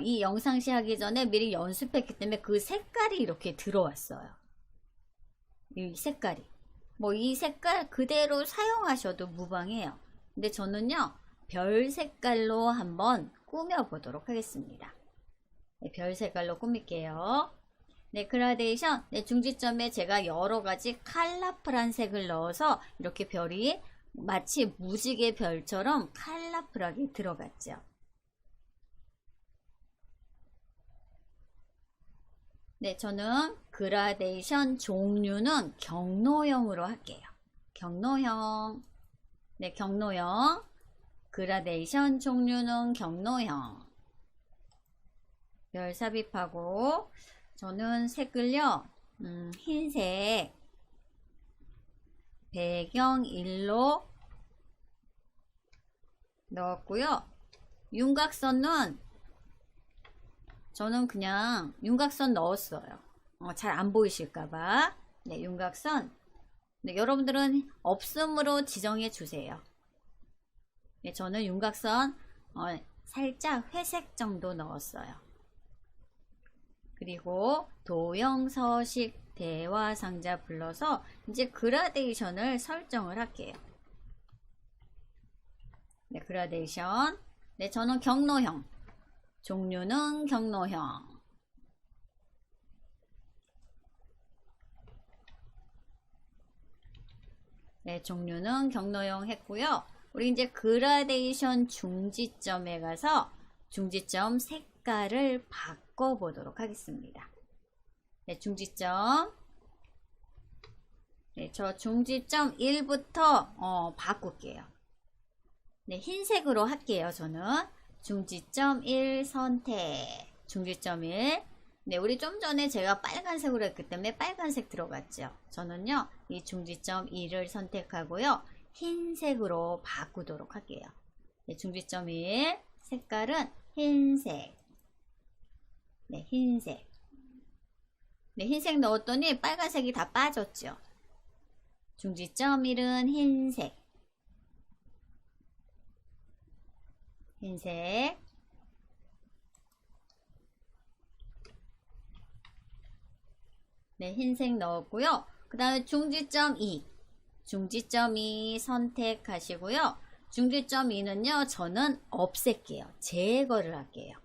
이 영상 시하기 전에 미리 연습했기 때문에 그 색깔이 이렇게 들어왔어요. 이 색깔이. 뭐 이 색깔 그대로 사용하셔도 무방해요. 근데 저는요, 별 색깔로 한번 꾸며보도록 하겠습니다. 네, 별 색깔로 꾸밀게요. 네, 그라데이션. 네, 중지점에 제가 여러가지 컬러풀한 색을 넣어서 이렇게 별이 마치 무지개 별처럼 컬러풀하게 들어갔죠. 네, 저는 그라데이션 종류는 경로형으로 할게요. 경로형. 네, 경로형. 그라데이션 종류는 경로형. 별 삽입하고 저는 색을요, 흰색, 배경 1로 넣었고요. 윤곽선은 저는 그냥 윤곽선 넣었어요. 잘 안 보이실까봐. 네, 윤곽선. 네, 여러분들은 없음으로 지정해 주세요. 네, 저는 윤곽선 살짝 회색 정도 넣었어요. 그리고 도형서식 대화상자 불러서 이제 그라데이션을 설정을 할게요. 네, 그라데이션. 네, 저는 경로형. 종류는 경로형. 네, 종류는 경로형 했고요. 우리 이제 그라데이션 중지점에 가서 중지점 색깔을 바꿔보도록 하겠습니다. 네, 중지점. 네, 저 중지점 1부터 바꿀게요. 네, 흰색으로 할게요. 저는 중지점 1 선택. 중지점 1. 네, 우리 좀 전에 제가 빨간색으로 했기 때문에 빨간색 들어갔죠. 저는요, 이 중지점 2를 선택하고요. 흰색으로 바꾸도록 할게요. 네, 중지점 1. 색깔은 흰색. 네, 흰색. 네, 흰색 넣었더니 빨간색이 다 빠졌죠. 중지점 1은 흰색. 흰색. 네, 흰색 넣었고요. 그 다음에 중지점 2. 중지점 2 선택하시고요. 중지점 2는요, 저는 없앨게요. 제거를 할게요.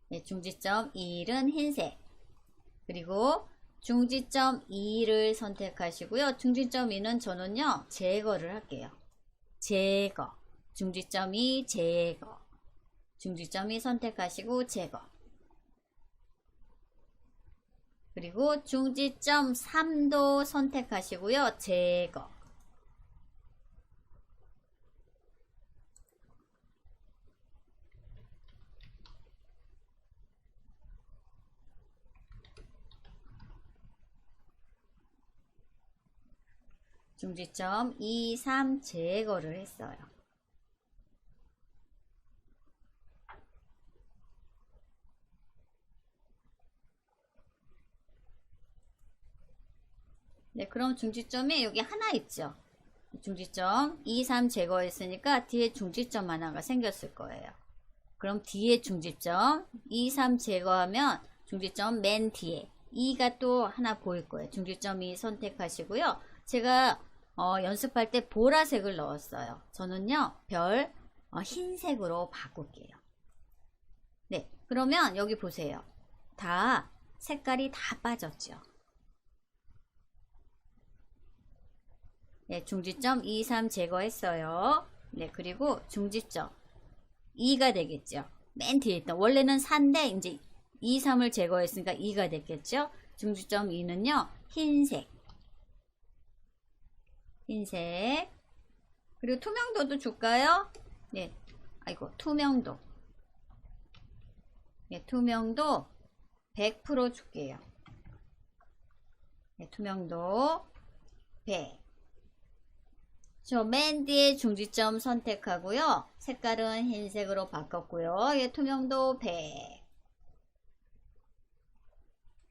네, 중지점 1은 흰색. 그리고 중지점 2를 선택하시고요. 중지점 2는 저는요, 제거를 할게요. 제거. 중지점 2 제거. 중지점 2 선택하시고 제거. 그리고 중지점 3도 선택하시고요. 제거. 중지점 2, 3 제거를 했어요. 네, 그럼 중지점이 여기 하나 있죠. 중지점 2, 3 제거했으니까 뒤에 중지점 하나가 생겼을 거예요. 그럼 뒤에 중지점 2, 3 제거하면 중지점 맨 뒤에 2가 또 하나 보일 거예요. 중지점 2 선택하시고요. 제가 연습할 때 보라색을 넣었어요. 저는요 별 흰색으로 바꿀게요. 네, 그러면 여기 보세요. 다 색깔이 다 빠졌죠. 네, 중지점 2, 3 제거했어요. 네, 그리고 중지점 2가 되겠죠. 맨 뒤에 있던 원래는 4인데 이제 2, 3을 제거했으니까 2가 됐겠죠. 중지점 2는요 흰색 그리고 투명도도 줄까요? 네, 아이고 투명도 네, 투명도 100% 줄게요. 네, 투명도 100. 저 맨 뒤에 중지점 선택하고요. 색깔은 흰색으로 바꿨고요. 예, 투명도 100.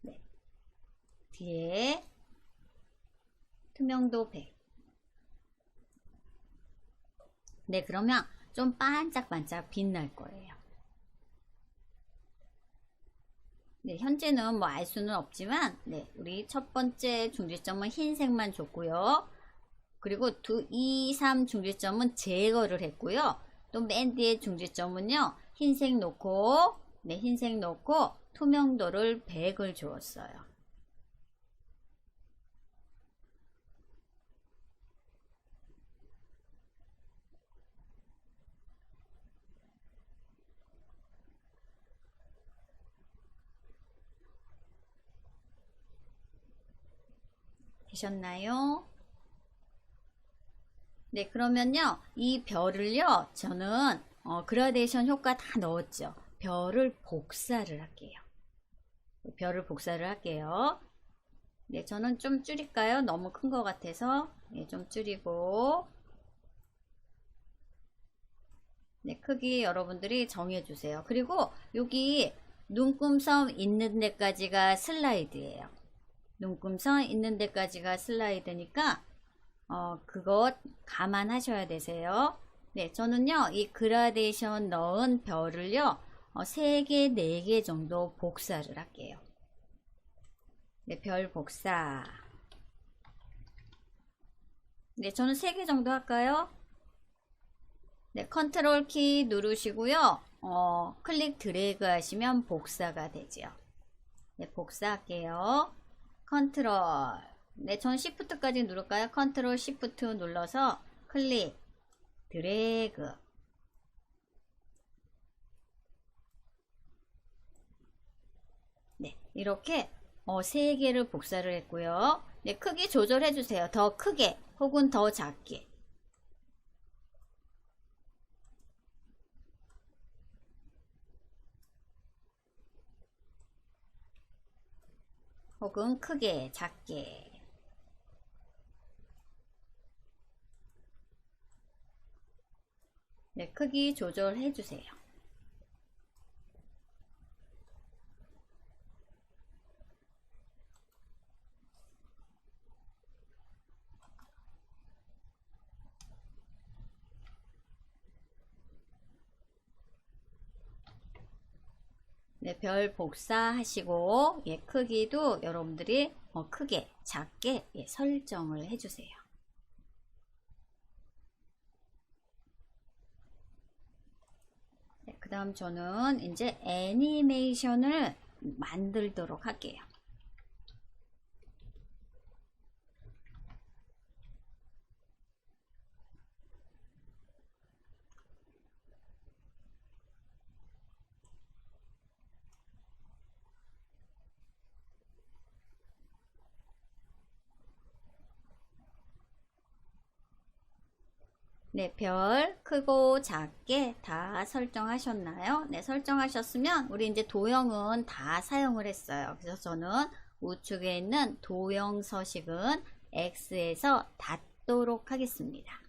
네. 뒤에 투명도 100. 네, 그러면 좀 반짝반짝 빛날 거예요. 네, 현재는 뭐 알 수는 없지만, 네, 우리 첫 번째 중지점은 흰색만 줬고요. 그리고 2, 3 중지점은 제거를 했고요. 또 맨 뒤에 중지점은요, 흰색 놓고, 네, 흰색 놓고, 투명도를 100을 주었어요. 되셨나요? 네, 그러면요, 이 별을요, 저는 그라데이션 효과 다 넣었죠. 별을 복사를 할게요. 별을 복사를 할게요. 네, 저는 좀 줄일까요? 너무 큰 것 같아서. 네, 좀 줄이고. 네, 크기 여러분들이 정해주세요. 그리고 여기 눈금섬 있는 데까지가 슬라이드예요. 눈금섬 있는 데까지가 슬라이드니까 그거 감안하셔야 되세요. 네, 저는요, 이 그라데이션 넣은 별을요, 3개, 4개 정도 복사를 할게요. 네, 별 복사. 네, 저는 3개 정도 할까요? 네, 컨트롤 키 누르시고요, 클릭 드래그 하시면 복사가 되죠. 네, 복사할게요. 컨트롤. 네, 전 시프트까지 누를까요? 컨트롤 시프트 눌러서 클릭, 드래그. 네, 이렇게 3개를 복사를 했고요. 네, 크기 조절해 주세요. 더 크게 혹은 더 작게. 혹은 크게, 작게. 네, 크기 조절해 주세요. 네, 별 복사하시고, 예, 크기도 여러분들이 크게, 작게 설정을 해주세요. 네, 그 다음 저는 이제 애니메이션을 만들도록 할게요. 네, 별 크고 작게 다 설정하셨나요? 네, 설정하셨으면 우리 이제 도형은 다 사용을 했어요. 그래서 저는 우측에 있는 도형 서식은 X에서 닫도록 하겠습니다.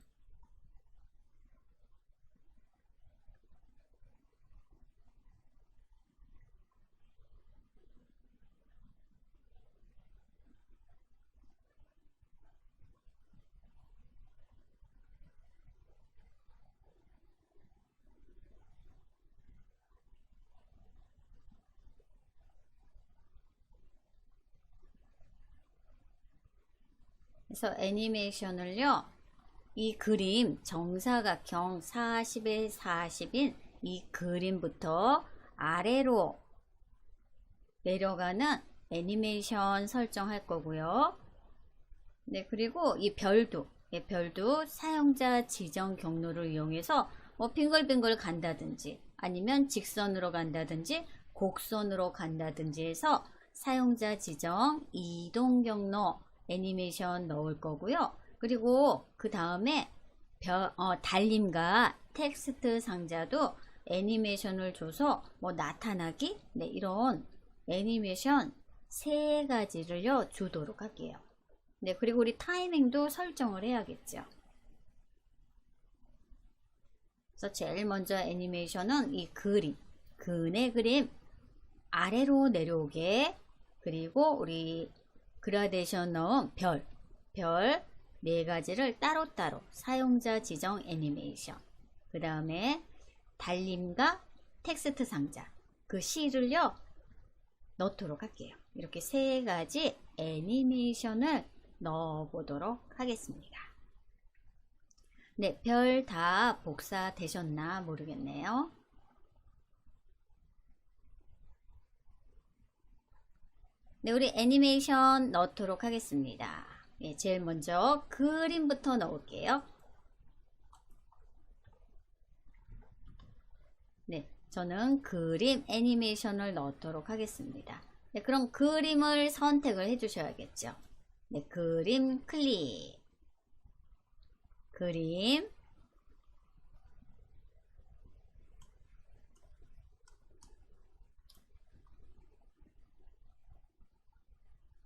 그래서 애니메이션을요, 이 그림 정사각형 40에 40인 이 그림부터 아래로 내려가는 애니메이션 설정할 거고요. 네, 그리고 이 별도, 별도 사용자 지정 경로를 이용해서 뭐 빙글빙글 간다든지 아니면 직선으로 간다든지 곡선으로 간다든지 해서 사용자 지정 이동 경로 애니메이션 넣을 거고요. 그리고 그 다음에 달림과 텍스트 상자도 애니메이션을 줘서 뭐 나타나기, 네, 이런 애니메이션 3가지를요 주도록 할게요. 네, 그리고 우리 타이밍도 설정을 해야겠죠. 그래서 제일 먼저 애니메이션은 이 그림, 그네 그림 아래로 내려오게, 그리고 우리 그라데이션 넣은 별 4가지를 따로따로 사용자 지정 애니메이션, 그 다음에 달림과 텍스트 상자, 그 C를요 넣도록 할게요. 이렇게 3가지 애니메이션을 넣어 보도록 하겠습니다. 네, 별 다 복사 되셨나 모르겠네요. 네, 우리 애니메이션 넣도록 하겠습니다. 네, 제일 먼저 그림부터 넣을게요. 네, 저는 그림 애니메이션을 넣도록 하겠습니다. 네, 그럼 그림을 선택을 해 주셔야겠죠. 네, 그림 클릭, 그림,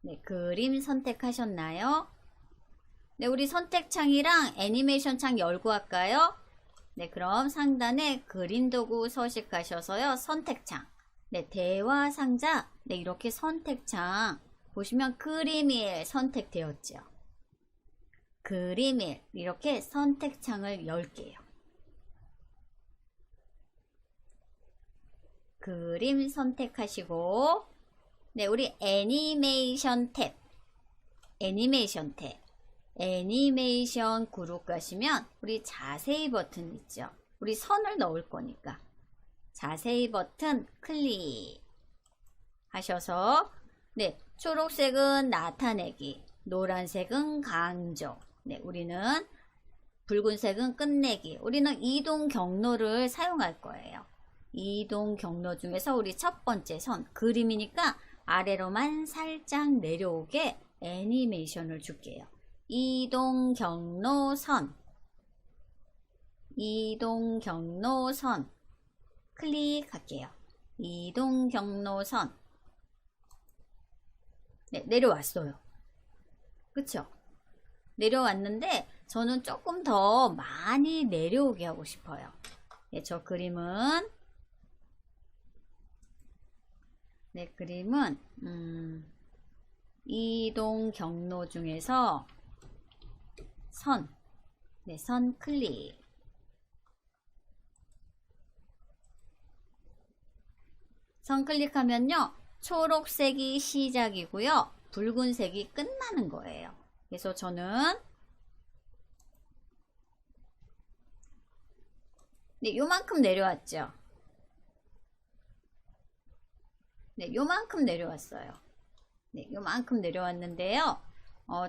네, 그림 선택하셨나요? 네, 우리 선택창이랑 애니메이션 창 열고 할까요? 네, 그럼 상단에 그림 도구 서식하셔서요, 선택창, 네, 대화 상자, 네, 이렇게 선택창 보시면 그림일 선택되었죠. 그림일, 이렇게 선택창을 열게요. 그림 선택하시고, 네, 우리 애니메이션 탭, 애니메이션 그룹 가시면 우리 자세히 버튼 있죠. 우리 선을 넣을 거니까 자세히 버튼 클릭 하셔서, 네, 초록색은 나타내기, 노란색은 강조, 네, 우리는 붉은색은 끝내기, 우리는 이동 경로를 사용할 거예요. 이동 경로 중에서 우리 첫 번째 선, 그림이니까 아래로만 살짝 내려오게 애니메이션을 줄게요. 이동 경로선, 이동 경로선 클릭할게요. 이동 경로선, 네, 내려왔어요. 그쵸? 내려왔는데 저는 조금 더 많이 내려오게 하고 싶어요. 네, 저 그림은, 네, 그림은 이동 경로 중에서 선, 네, 선 클릭, 선 클릭하면요, 초록색이 시작이고요, 붉은색이 끝나는 거예요. 그래서 저는, 네, 요만큼 내려왔죠. 네, 요만큼 내려왔어요. 네, 요만큼 내려왔는데요.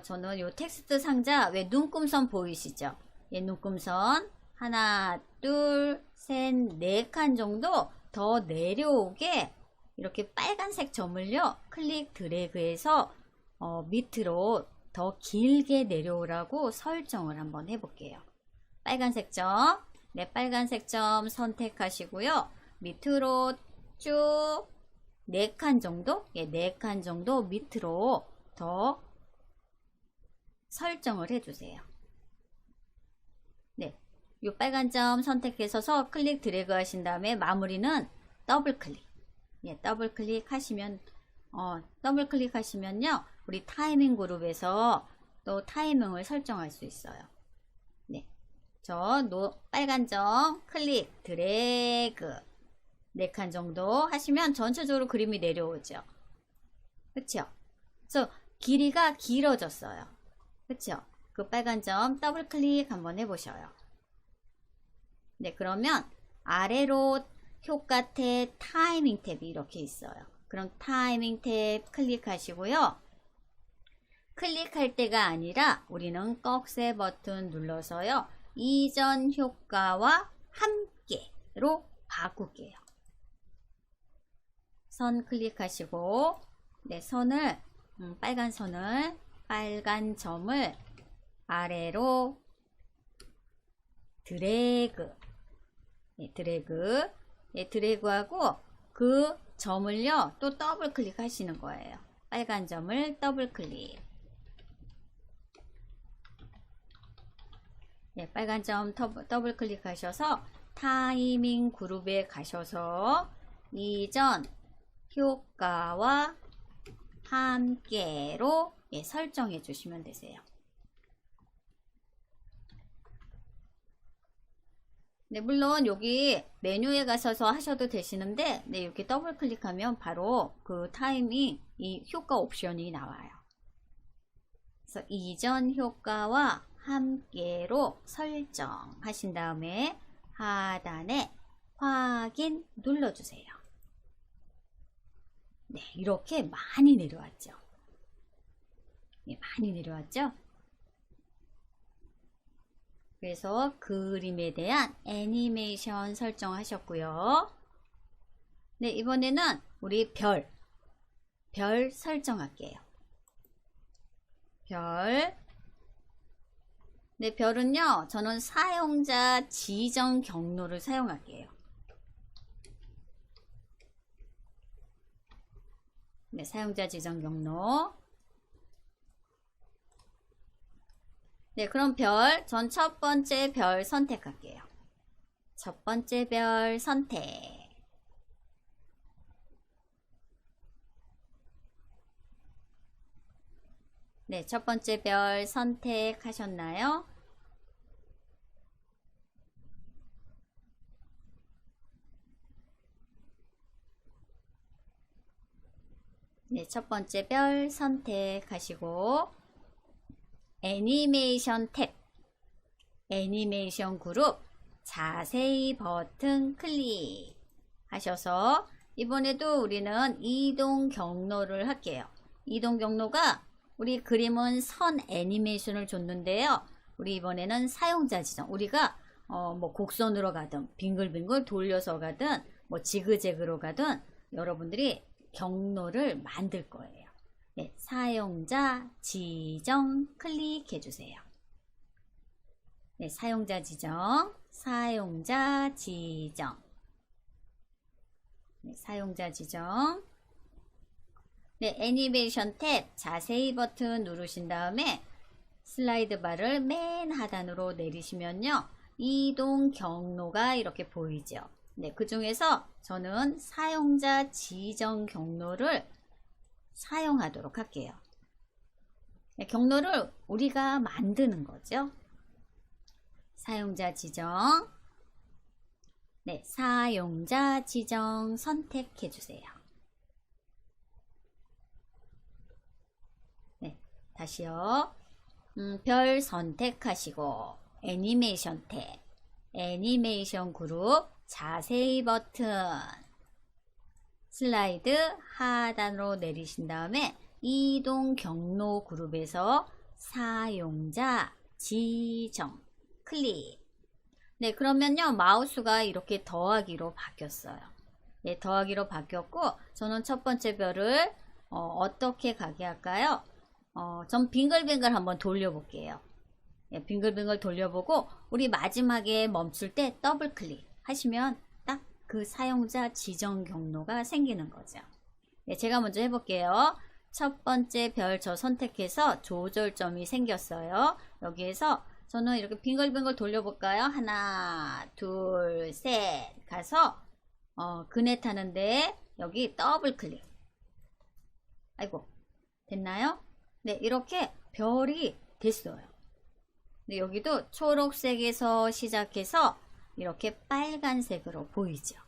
저는 요 텍스트 상자, 왜 눈금선 보이시죠? 예, 눈금선 하나, 둘, 셋, 4칸 정도 더 내려오게 이렇게 빨간색 점을요, 클릭 드래그해서 밑으로 더 길게 내려오라고 설정을 한번 해볼게요. 빨간색 점, 네, 빨간색 점 선택하시고요. 밑으로 쭉 4칸 정도? 예, 4칸 정도 밑으로 더 설정을 해주세요. 네, 이 빨간 점 선택해서 클릭 드래그 하신 다음에 마무리는 더블 클릭. 예, 더블 클릭 하시면, 더블 클릭 하시면요, 우리 타이밍 그룹에서 또 타이밍을 설정할 수 있어요. 네, 빨간 점 클릭 드래그 4칸 정도 하시면 전체적으로 그림이 내려오죠. 그쵸? 그래서 길이가 길어졌어요. 그쵸? 그 빨간 점 더블 클릭 한번 해보셔요. 네, 그러면 아래로 효과 탭, 타이밍 탭이 이렇게 있어요. 그럼 타이밍 탭 클릭하시고요. 클릭할 때가 아니라 우리는 꺽쇠 버튼 눌러서요. 이전 효과와 함께로 바꿀게요. 선 클릭하시고, 네, 선을, 빨간 선을, 빨간 점을 아래로 드래그, 네, 드래그, 네, 드래그하고 그 점을요, 또 더블 클릭하시는 거예요. 빨간 점을 더블 클릭. 네, 빨간 점 더블 클릭하셔서 타이밍 그룹에 가셔서 이전 효과와 함께로 예, 설정해 주시면 되세요. 네, 물론 여기 메뉴에 가셔서 하셔도 되시는데 네, 이렇게 더블 클릭하면 바로 그 타이밍 이 효과 옵션이 나와요. 그래서 이전 효과와 함께로 설정하신 다음에 하단에 확인 눌러주세요. 네, 이렇게 많이 내려왔죠. 네, 많이 내려왔죠. 그래서 그림에 대한 애니메이션 설정하셨고요. 네, 이번에는 우리 별 설정할게요. 별. 네, 별은요, 저는 사용자 지정 경로를 사용할게요. 네, 사용자 지정 경로. 네, 그럼 별, 전 첫 번째 별 선택할게요. 첫 번째 별 선택. 네, 첫 번째 별 선택하셨나요? 네, 첫 번째 별 선택하시고 애니메이션 탭, 애니메이션 그룹 자세히 버튼 클릭 하셔서 이번에도 우리는 이동 경로를 할게요. 이동 경로가 우리 그림은 선 애니메이션을 줬는데요. 우리 이번에는 사용자 지정. 우리가 뭐 곡선으로 가든 빙글빙글 돌려서 가든 뭐 지그재그로 가든 여러분들이 경로를 만들 거예요. 네, 사용자 지정 클릭해 주세요. 네, 사용자 지정, 사용자 지정. 네, 사용자 지정. 네, 애니메이션 탭 자세히 버튼 누르신 다음에 슬라이드 바를 맨 하단으로 내리시면요. 이동 경로가 이렇게 보이죠. 네, 그 중에서 저는 사용자 지정 경로를 사용하도록 할게요. 네, 경로를 우리가 만드는 거죠. 사용자 지정. 네, 사용자 지정 선택해 주세요. 네, 다시요. 별 선택하시고 애니메이션 탭, 애니메이션 그룹 자세히 버튼 슬라이드 하단으로 내리신 다음에 이동 경로 그룹에서 사용자 지정 클릭. 네, 그러면요 마우스가 이렇게 더하기로 바뀌었어요. 네, 더하기로 바뀌었고 저는 첫 번째 별을 어떻게 가게 할까요? 전 빙글빙글 한번 돌려볼게요. 네, 빙글빙글 돌려보고 우리 마지막에 멈출 때 더블 클릭 하시면 딱 그 사용자 지정 경로가 생기는 거죠. 네, 제가 먼저 해볼게요. 첫 번째 별 저 선택해서 조절점이 생겼어요. 여기에서 저는 이렇게 빙글빙글 돌려볼까요? 하나, 둘, 셋 가서 그네 타는데 여기 더블 클릭. 아이고, 됐나요? 네, 이렇게 별이 됐어요. 네, 여기도 초록색에서 시작해서 이렇게 빨간색으로 보이죠.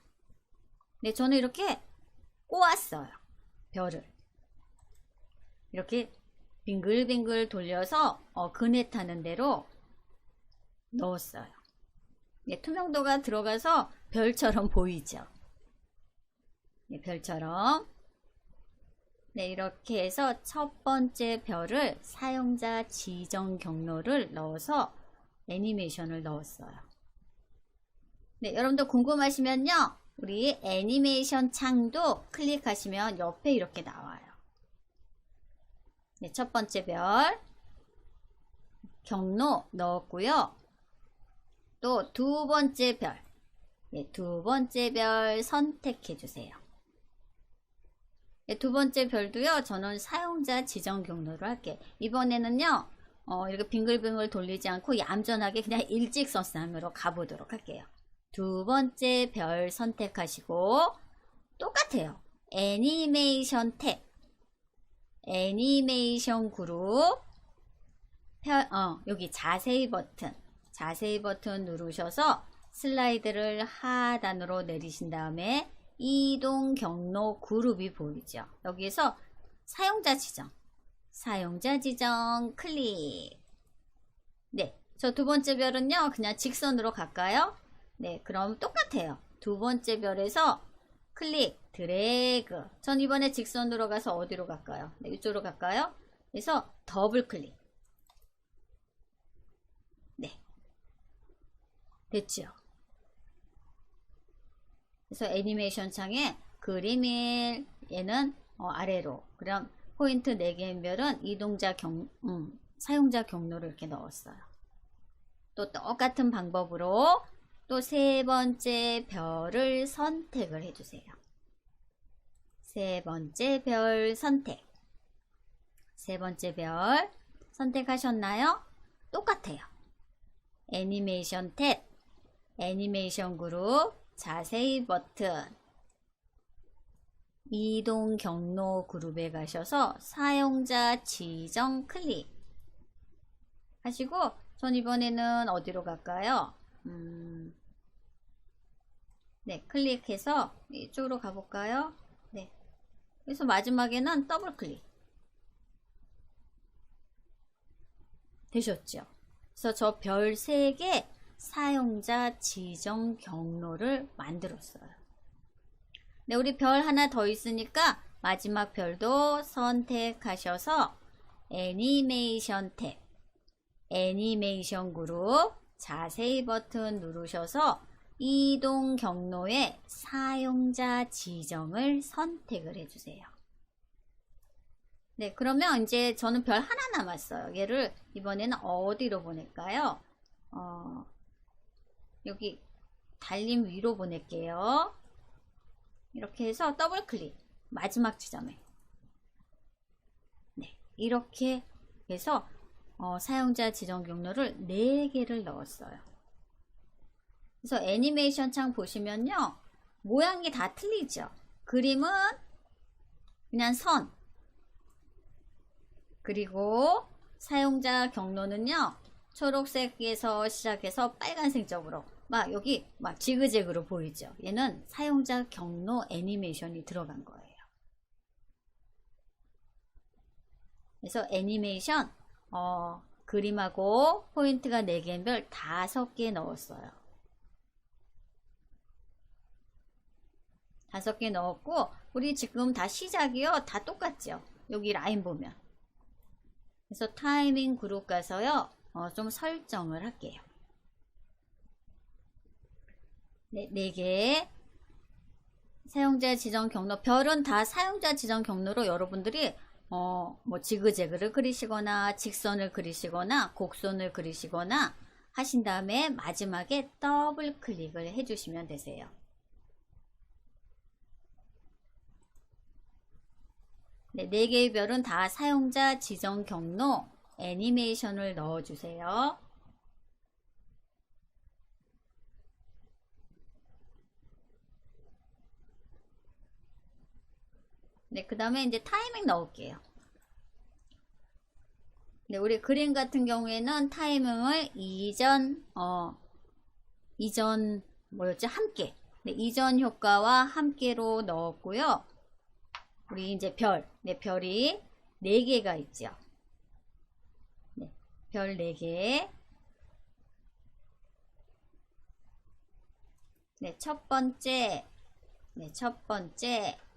네, 저는 이렇게 꼬았어요. 별을. 이렇게 빙글빙글 돌려서 그네 타는 대로 넣었어요. 네, 투명도가 들어가서 별처럼 보이죠. 네, 별처럼. 네, 이렇게 해서 첫 번째 별을 사용자 지정 경로를 넣어서 애니메이션을 넣었어요. 네, 여러분도 궁금하시면요, 우리 애니메이션 창도 클릭하시면 옆에 이렇게 나와요. 네, 첫 번째 별 경로 넣었고요. 또 두 번째 별, 네, 두 번째 별 선택해 주세요. 네, 두 번째 별도요, 저는 사용자 지정 경로로 할게요. 이번에는요, 이렇게 빙글빙글 돌리지 않고 얌전하게 그냥 일직선상으로 가보도록 할게요. 두 번째 별 선택하시고 똑같아요. 애니메이션 탭, 애니메이션 그룹, 여기 자세히 버튼 누르셔서 슬라이드를 하단으로 내리신 다음에 이동 경로 그룹이 보이죠. 여기에서 사용자 지정 클릭. 네, 저 두 번째 별은요, 그냥 직선으로 갈까요? 네, 그럼 똑같아요. 두 번째 별에서 클릭, 드래그. 전 이번에 직선으로 가서 어디로 갈까요? 네, 이쪽으로 갈까요? 그래서 더블 클릭. 네, 됐죠? 그래서 애니메이션 창에 그림일, 얘는 아래로. 그럼 포인트 4개의 별은 사용자 경로를 이렇게 넣었어요. 또 똑같은 방법으로 또 세 번째 별을 선택을 해주세요. 세 번째 별 선택. 세 번째 별 선택하셨나요? 똑같아요. 애니메이션 탭, 애니메이션 그룹, 자세히 버튼, 이동 경로 그룹에 가셔서 사용자 지정 클릭 하시고, 전 이번에는 어디로 갈까요? 네, 클릭해서 이쪽으로 가볼까요? 네, 그래서 마지막에는 더블 클릭. 되셨죠? 그래서 저 별 3개 사용자 지정 경로를 만들었어요. 네, 우리 별 하나 더 있으니까 마지막 별도 선택하셔서 애니메이션 탭, 애니메이션 그룹, 자세히 버튼 누르셔서 이동 경로에 사용자 지정을 선택을 해주세요. 네, 그러면 이제 저는 별 하나 남았어요. 얘를 이번에는 어디로 보낼까요? 여기 달림 위로 보낼게요. 이렇게 해서 더블 클릭, 마지막 지점에. 네, 이렇게 해서 사용자 지정 경로를 4개를 넣었어요. 그래서 애니메이션 창 보시면요, 모양이 다 틀리죠. 그림은 그냥 선, 그리고 사용자 경로는요, 초록색에서 시작해서 빨간색 쪽으로 막 여기 막 지그재그로 보이죠. 얘는 사용자 경로 애니메이션이 들어간 거예요. 그래서 애니메이션 그림하고 포인트가 4개인 별 5개 넣었어요. 5개 넣었고, 우리 지금 다 시작이요, 다 똑같죠. 여기 라인 보면. 그래서 타이밍 그룹 가서요, 좀 설정을 할게요. 네, 4개 사용자 지정 경로, 별은 다 사용자 지정 경로로 여러분들이 뭐 지그재그를 그리시거나 직선을 그리시거나 곡선을 그리시거나 하신 다음에 마지막에 더블 클릭을 해주시면 되세요. 네, 4개의 별은 다 사용자 지정 경로 애니메이션을 넣어주세요. 네, 그 다음에 이제 타이밍 넣을게요. 네, 우리 그림 같은 경우에는 타이밍을 뭐였지? 함께. 네, 이전 효과와 함께로 넣었고요. 우리 이제 별, 네, 별이 4개가 있죠. 별 4개. 네, 첫 번째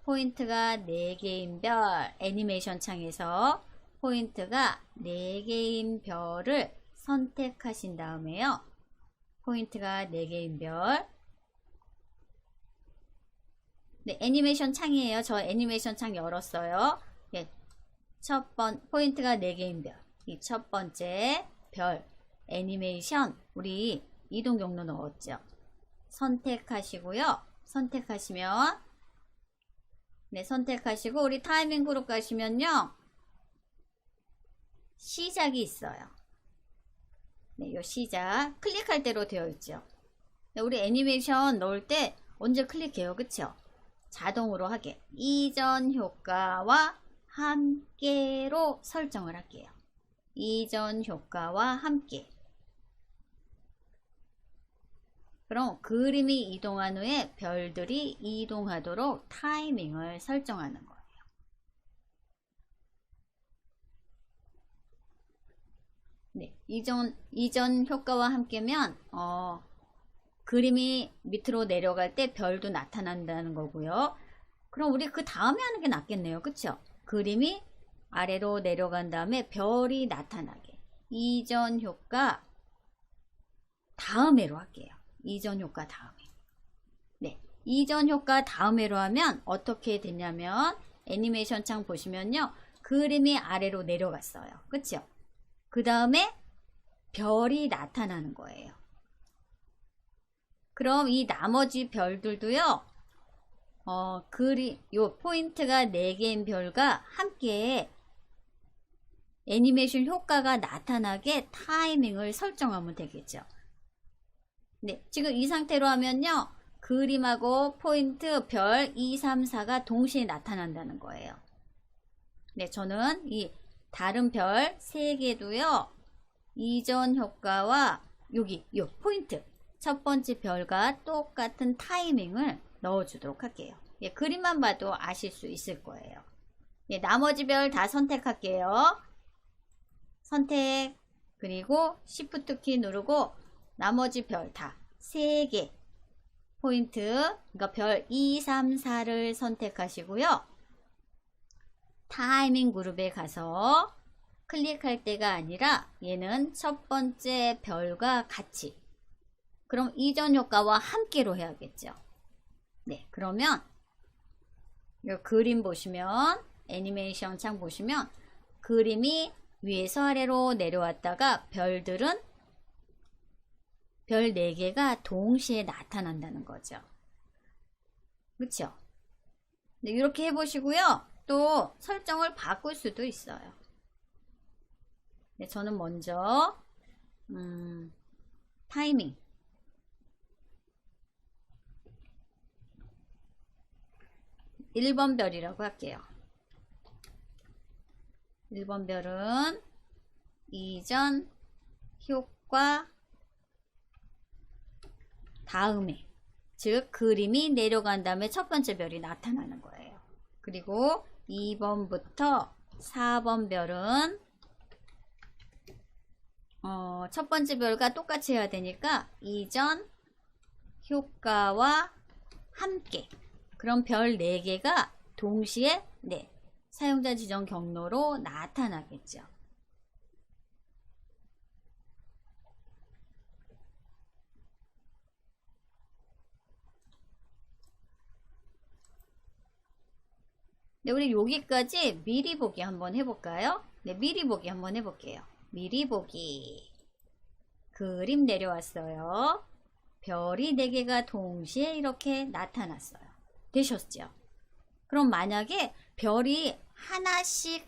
포인트가 4개인 별, 애니메이션 창에서 포인트가 4개인 별을 선택하신 다음에요. 포인트가 4개인 별. 네, 애니메이션 창이에요. 저 애니메이션 창 열었어요. 네, 포인트가 4개인 별. 이 첫 번째 별, 애니메이션, 우리 이동 경로 넣었죠. 선택하시고요. 선택하시면, 네, 선택하시고, 우리 타이밍 그룹 가시면요. 시작이 있어요. 네, 요 시작. 클릭할 대로 되어 있죠. 네, 우리 애니메이션 넣을 때 언제 클릭해요? 그쵸? 자동으로 하게. 이전 효과와 함께로 설정을 할게요. 이전 효과와 함께. 그럼 그림이 이동한 후에 별들이 이동하도록 타이밍을 설정하는 거예요. 네, 이전 효과와 함께면 그림이 밑으로 내려갈 때 별도 나타난다는 거고요. 그럼 우리 그 다음에 하는 게 낫겠네요. 그쵸? 그림이 아래로 내려간 다음에 별이 나타나게. 이전 효과 다음에로 할게요. 이전 효과 다음에. 네, 이전 효과 다음에로 하면 어떻게 됐냐면 애니메이션 창 보시면요. 그림이 아래로 내려갔어요. 그쵸? 그 다음에 별이 나타나는 거예요. 그럼 이 나머지 별들도요. 요 포인트가 4개인 별과 함께 애니메이션 효과가 나타나게 타이밍을 설정하면 되겠죠. 네, 지금 이 상태로 하면요. 그림하고 포인트 별 2, 3, 4가 동시에 나타난다는 거예요. 네, 저는 이 다른 별 3개도요. 이전 효과와 여기 요 포인트 첫 번째 별과 똑같은 타이밍을 넣어주도록 할게요. 예, 그림만 봐도 아실 수 있을 거예요. 예, 나머지 별 다 선택할게요. 선택, 그리고 Shift 키 누르고 나머지 별 다 3개 포인트, 그러니까 별 2, 3, 4를 선택하시고요. 타이밍 그룹에 가서 클릭할 때가 아니라 얘는 첫 번째 별과 같이, 그럼 이전 효과와 함께로 해야겠죠. 네, 그러면 이 그림 보시면 애니메이션 창 보시면 그림이 위에서 아래로 내려왔다가 별들은 별 4개가 동시에 나타난다는 거죠. 그렇죠? 네, 이렇게 해보시고요. 또 설정을 바꿀 수도 있어요. 네, 저는 먼저 타이밍 1번 별이라고 할게요. 1번 별은 이전 효과 다음에, 즉 그림이 내려간 다음에 첫 번째 별이 나타나는 거예요. 그리고 2번부터 4번 별은 첫 번째 별과 똑같이 해야 되니까 이전 효과와 함께, 그럼 별 4개가 동시에 사용자 지정 경로로 나타나겠죠. 네, 우리 여기까지 미리 보기 한번 해볼까요? 네, 미리 보기 한번 해볼게요. 미리 보기. 그림 내려왔어요. 별이 4개가 동시에 이렇게 나타났어요. 되셨죠? 그럼 만약에 별이 하나씩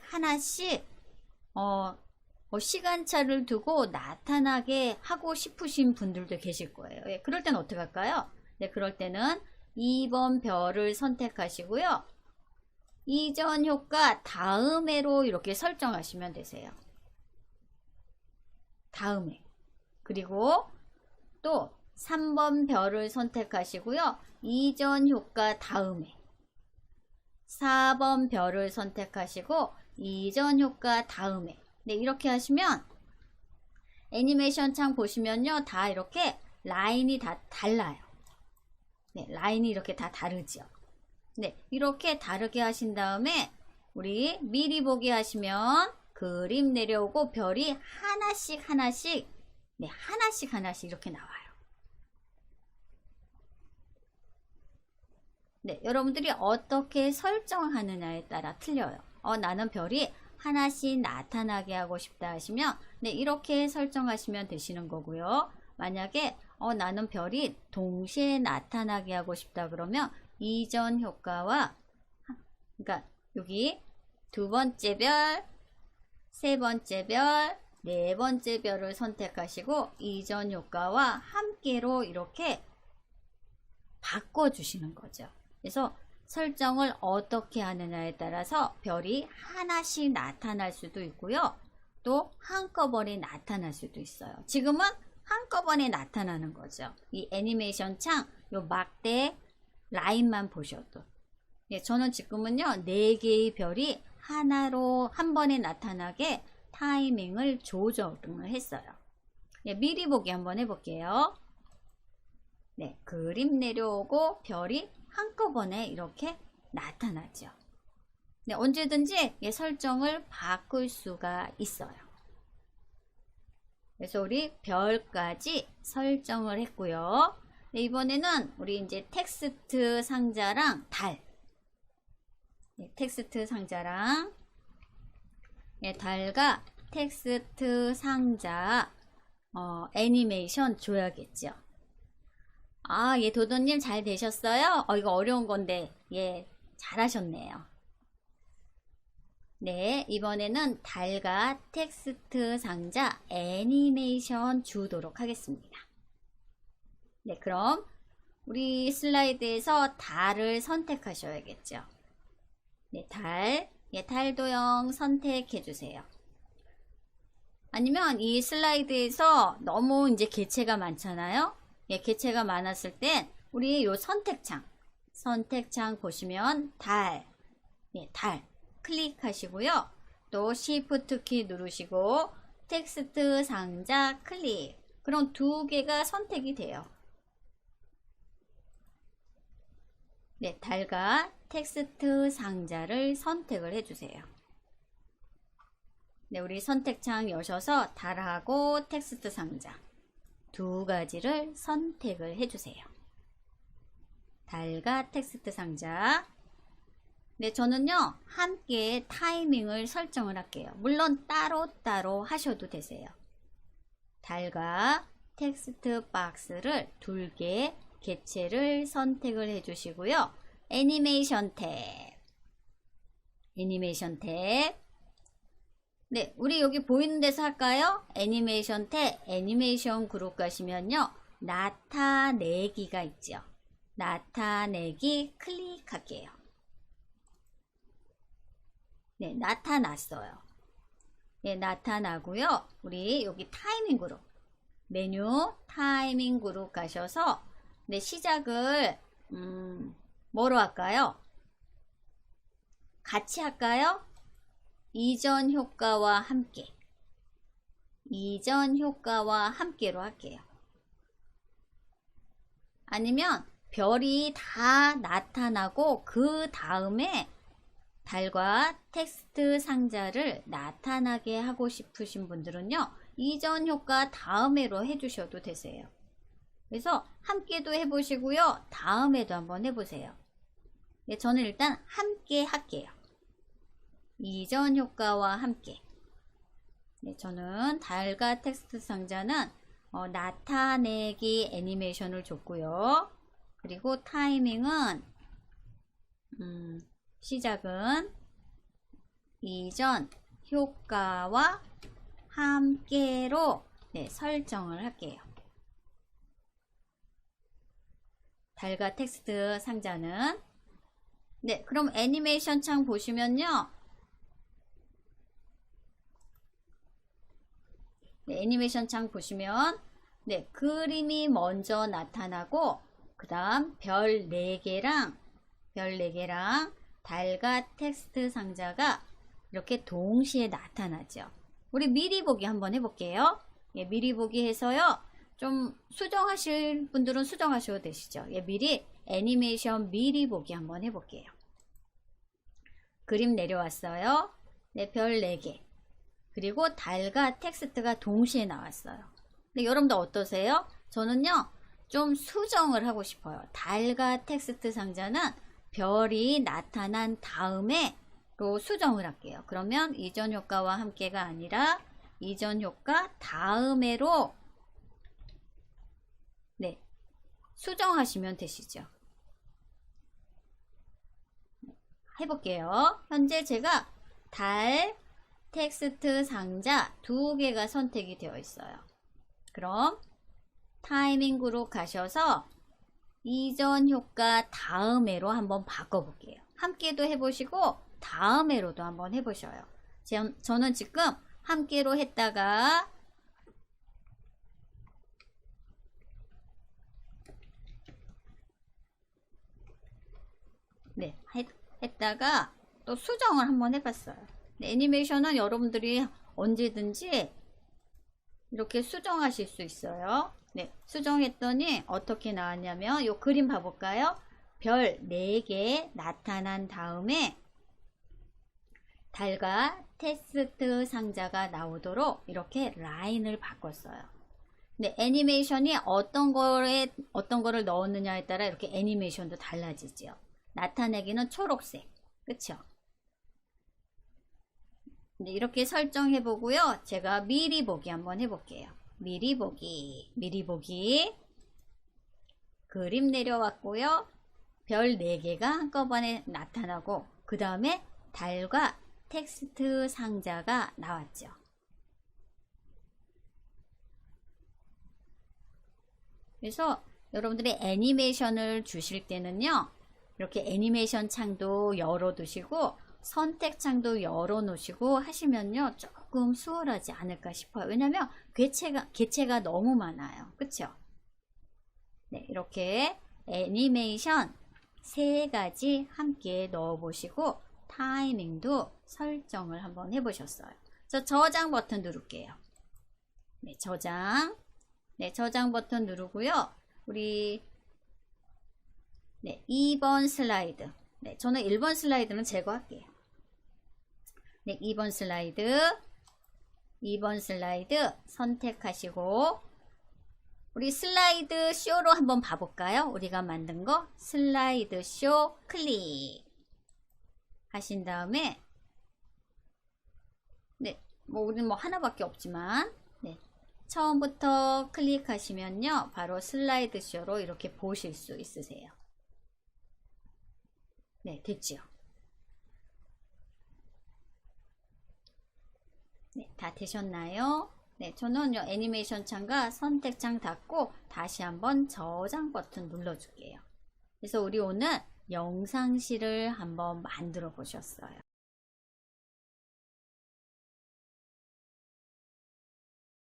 시간차를 두고 나타나게 하고 싶으신 분들도 계실 거예요. 예, 그럴 때는 어떻게 할까요? 네, 그럴 때는 2번 별을 선택하시고요. 이전 효과 다음에로 이렇게 설정하시면 되세요. 다음에. 그리고 또 3번 별을 선택하시고요. 이전 효과 다음에. 4번 별을 선택하시고 이전 효과 다음에. 네, 이렇게 하시면 애니메이션 창 보시면요. 다 이렇게 라인이 다 달라요. 네, 라인이 이렇게 다 다르죠. 네, 이렇게 다르게 하신 다음에 우리 미리 보기 하시면 그림 내려오고 별이 하나씩 하나씩, 네, 하나씩 이렇게 나와요. 네, 여러분들이 어떻게 설정하느냐에 따라 틀려요. 나는 별이 하나씩 나타나게 하고 싶다 하시면 네, 이렇게 설정하시면 되시는 거고요. 만약에 나는 별이 동시에 나타나게 하고 싶다 그러면 이전 효과와, 그러니까 여기 두 번째 별, 세 번째 별, 네 번째 별을 선택하시고 이전 효과와 함께로 이렇게 바꿔주시는 거죠. 그래서 설정을 어떻게 하느냐에 따라서 별이 하나씩 나타날 수도 있고요. 또 한꺼번에 나타날 수도 있어요. 지금은 한꺼번에 나타나는 거죠. 이 애니메이션 창, 요 막대 라인만 보셔도. 예, 저는 지금은요, 4개의 별이 하나로 한 번에 나타나게 타이밍을 조정을 했어요. 예, 미리 보기 한번 해볼게요. 네, 그림 내려오고 별이 한꺼번에 이렇게 나타나죠. 네, 언제든지 설정을 바꿀 수가 있어요. 그래서 우리 별까지 설정을 했고요. 네, 이번에는 우리 이제 텍스트 상자랑 달. 네, 텍스트 상자랑 네, 달과 텍스트 상자 애니메이션 줘야겠죠. 아, 예, 도도님 잘 되셨어요? 이거 어려운 건데, 예, 잘하셨네요. 네, 이번에는 달과 텍스트 상자 애니메이션 주도록 하겠습니다. 네, 그럼 우리 슬라이드에서 달을 선택하셔야겠죠. 네, 달, 예, 달 도형 선택해 주세요. 아니면 이 슬라이드에서 너무 이제 개체가 많잖아요. 예, 개체가 많았을 땐 우리 요 선택창 보시면 달, 예, 달 클릭하시고요. 또 Shift 키 누르시고 텍스트 상자 클릭. 그럼 2개가 선택이 돼요. 네, 달과 텍스트 상자를 선택을 해주세요. 네, 우리 선택창 여셔서 달하고 텍스트 상자 2가지를 선택을 해주세요. 달과 텍스트 상자. 네, 저는요, 함께 타이밍을 설정을 할게요. 물론 따로따로 하셔도 되세요. 달과 텍스트 박스를 2개 개체를 선택을 해주시고요. 애니메이션 탭. 애니메이션 탭. 네, 우리 여기 보이는 데서 할까요? 애니메이션 탭, 애니메이션 그룹 가시면요. 나타내기가 있죠. 나타내기 클릭할게요. 네, 나타났어요. 네, 나타나고요. 우리 여기 타이밍 그룹. 메뉴 타이밍 그룹 가셔서 네, 시작을 뭐로 할까요? 같이 할까요? 이전 효과와 함께. 이전 효과와 함께로 할게요. 아니면 별이 다 나타나고 그 다음에 달과 텍스트 상자를 나타나게 하고 싶으신 분들은요. 이전 효과 다음에로 해주셔도 되세요. 그래서 함께도 해보시고요. 다음에도 한번 해보세요. 네, 저는 일단 함께 할게요. 이전 효과와 함께. 네, 저는 달과 텍스트 상자는 나타내기 애니메이션을 줬고요. 그리고 타이밍은 시작은 이전 효과와 함께로 네, 설정을 할게요. 달과 텍스트 상자는 네, 그럼 애니메이션 창 보시면요. 네, 애니메이션 창 보시면 네, 그림이 먼저 나타나고 그 다음 별 4개랑 달과 텍스트 상자가 이렇게 동시에 나타나죠. 우리 미리 보기 한번 해볼게요. 예, 미리 보기 해서요. 좀 수정하실 분들은 수정하셔도 되시죠. 예, 미리 애니메이션 미리 보기 한번 해볼게요. 그림 내려왔어요. 네, 별 4개. 그리고 달과 텍스트가 동시에 나왔어요. 근데 여러분들 어떠세요? 저는요, 좀 수정을 하고 싶어요. 달과 텍스트 상자는 별이 나타난 다음에로 수정을 할게요. 그러면 이전 효과와 함께가 아니라 이전 효과 다음에로 네, 수정하시면 되시죠. 해볼게요. 현재 제가 달, 텍스트 상자 2개가 선택이 되어 있어요. 그럼 타이밍으로 가셔서 이전 효과 다음에로 한번 바꿔볼게요. 함께도 해보시고 다음에로도 한번 해보셔요. 저는 지금 함께로 했다가 네, 했다가 또 수정을 한번 해봤어요. 네, 애니메이션은 여러분들이 언제든지 이렇게 수정하실 수 있어요. 네, 수정했더니 어떻게 나왔냐면 요 그림 봐볼까요? 별 4개 나타난 다음에 달과 텍스트 상자가 나오도록 이렇게 라인을 바꿨어요. 네, 애니메이션이 어떤 거를 넣었느냐에 따라 이렇게 애니메이션도 달라지죠. 나타내기는 초록색, 그쵸? 네, 이렇게 설정해 보고요. 제가 미리 보기 한번 해볼게요. 미리 보기, 미리 보기. 그림 내려왔고요. 별 4개가 한꺼번에 나타나고 그 다음에 달과 텍스트 상자가 나왔죠. 그래서 여러분들이 애니메이션을 주실 때는요. 이렇게 애니메이션 창도 열어 두시고 선택 창도 열어 놓으시고 하시면요. 조금 수월하지 않을까 싶어요. 왜냐면 개체가 너무 많아요. 그쵸? 네, 이렇게 애니메이션 3가지 함께 넣어 보시고 타이밍도 설정을 한번 해 보셨어요. 저장 버튼 누를게요. 네, 저장. 네, 저장 버튼 누르고요. 우리 네, 2번 슬라이드. 네, 저는 1번 슬라이드는 제거할게요. 네, 2번 슬라이드 선택하시고 우리 슬라이드 쇼로 한번 봐볼까요? 우리가 만든 거 슬라이드 쇼 클릭 하신 다음에 네, 우리는 하나밖에 없지만 네, 처음부터 클릭하시면요. 바로 슬라이드 쇼로 이렇게 보실 수 있으세요. 네, 됐죠? 네, 다 되셨나요? 네, 저는 애니메이션 창과 선택창 닫고 다시 한번 저장 버튼 눌러줄게요. 그래서 우리 오늘 영상실을 한번 만들어 보셨어요.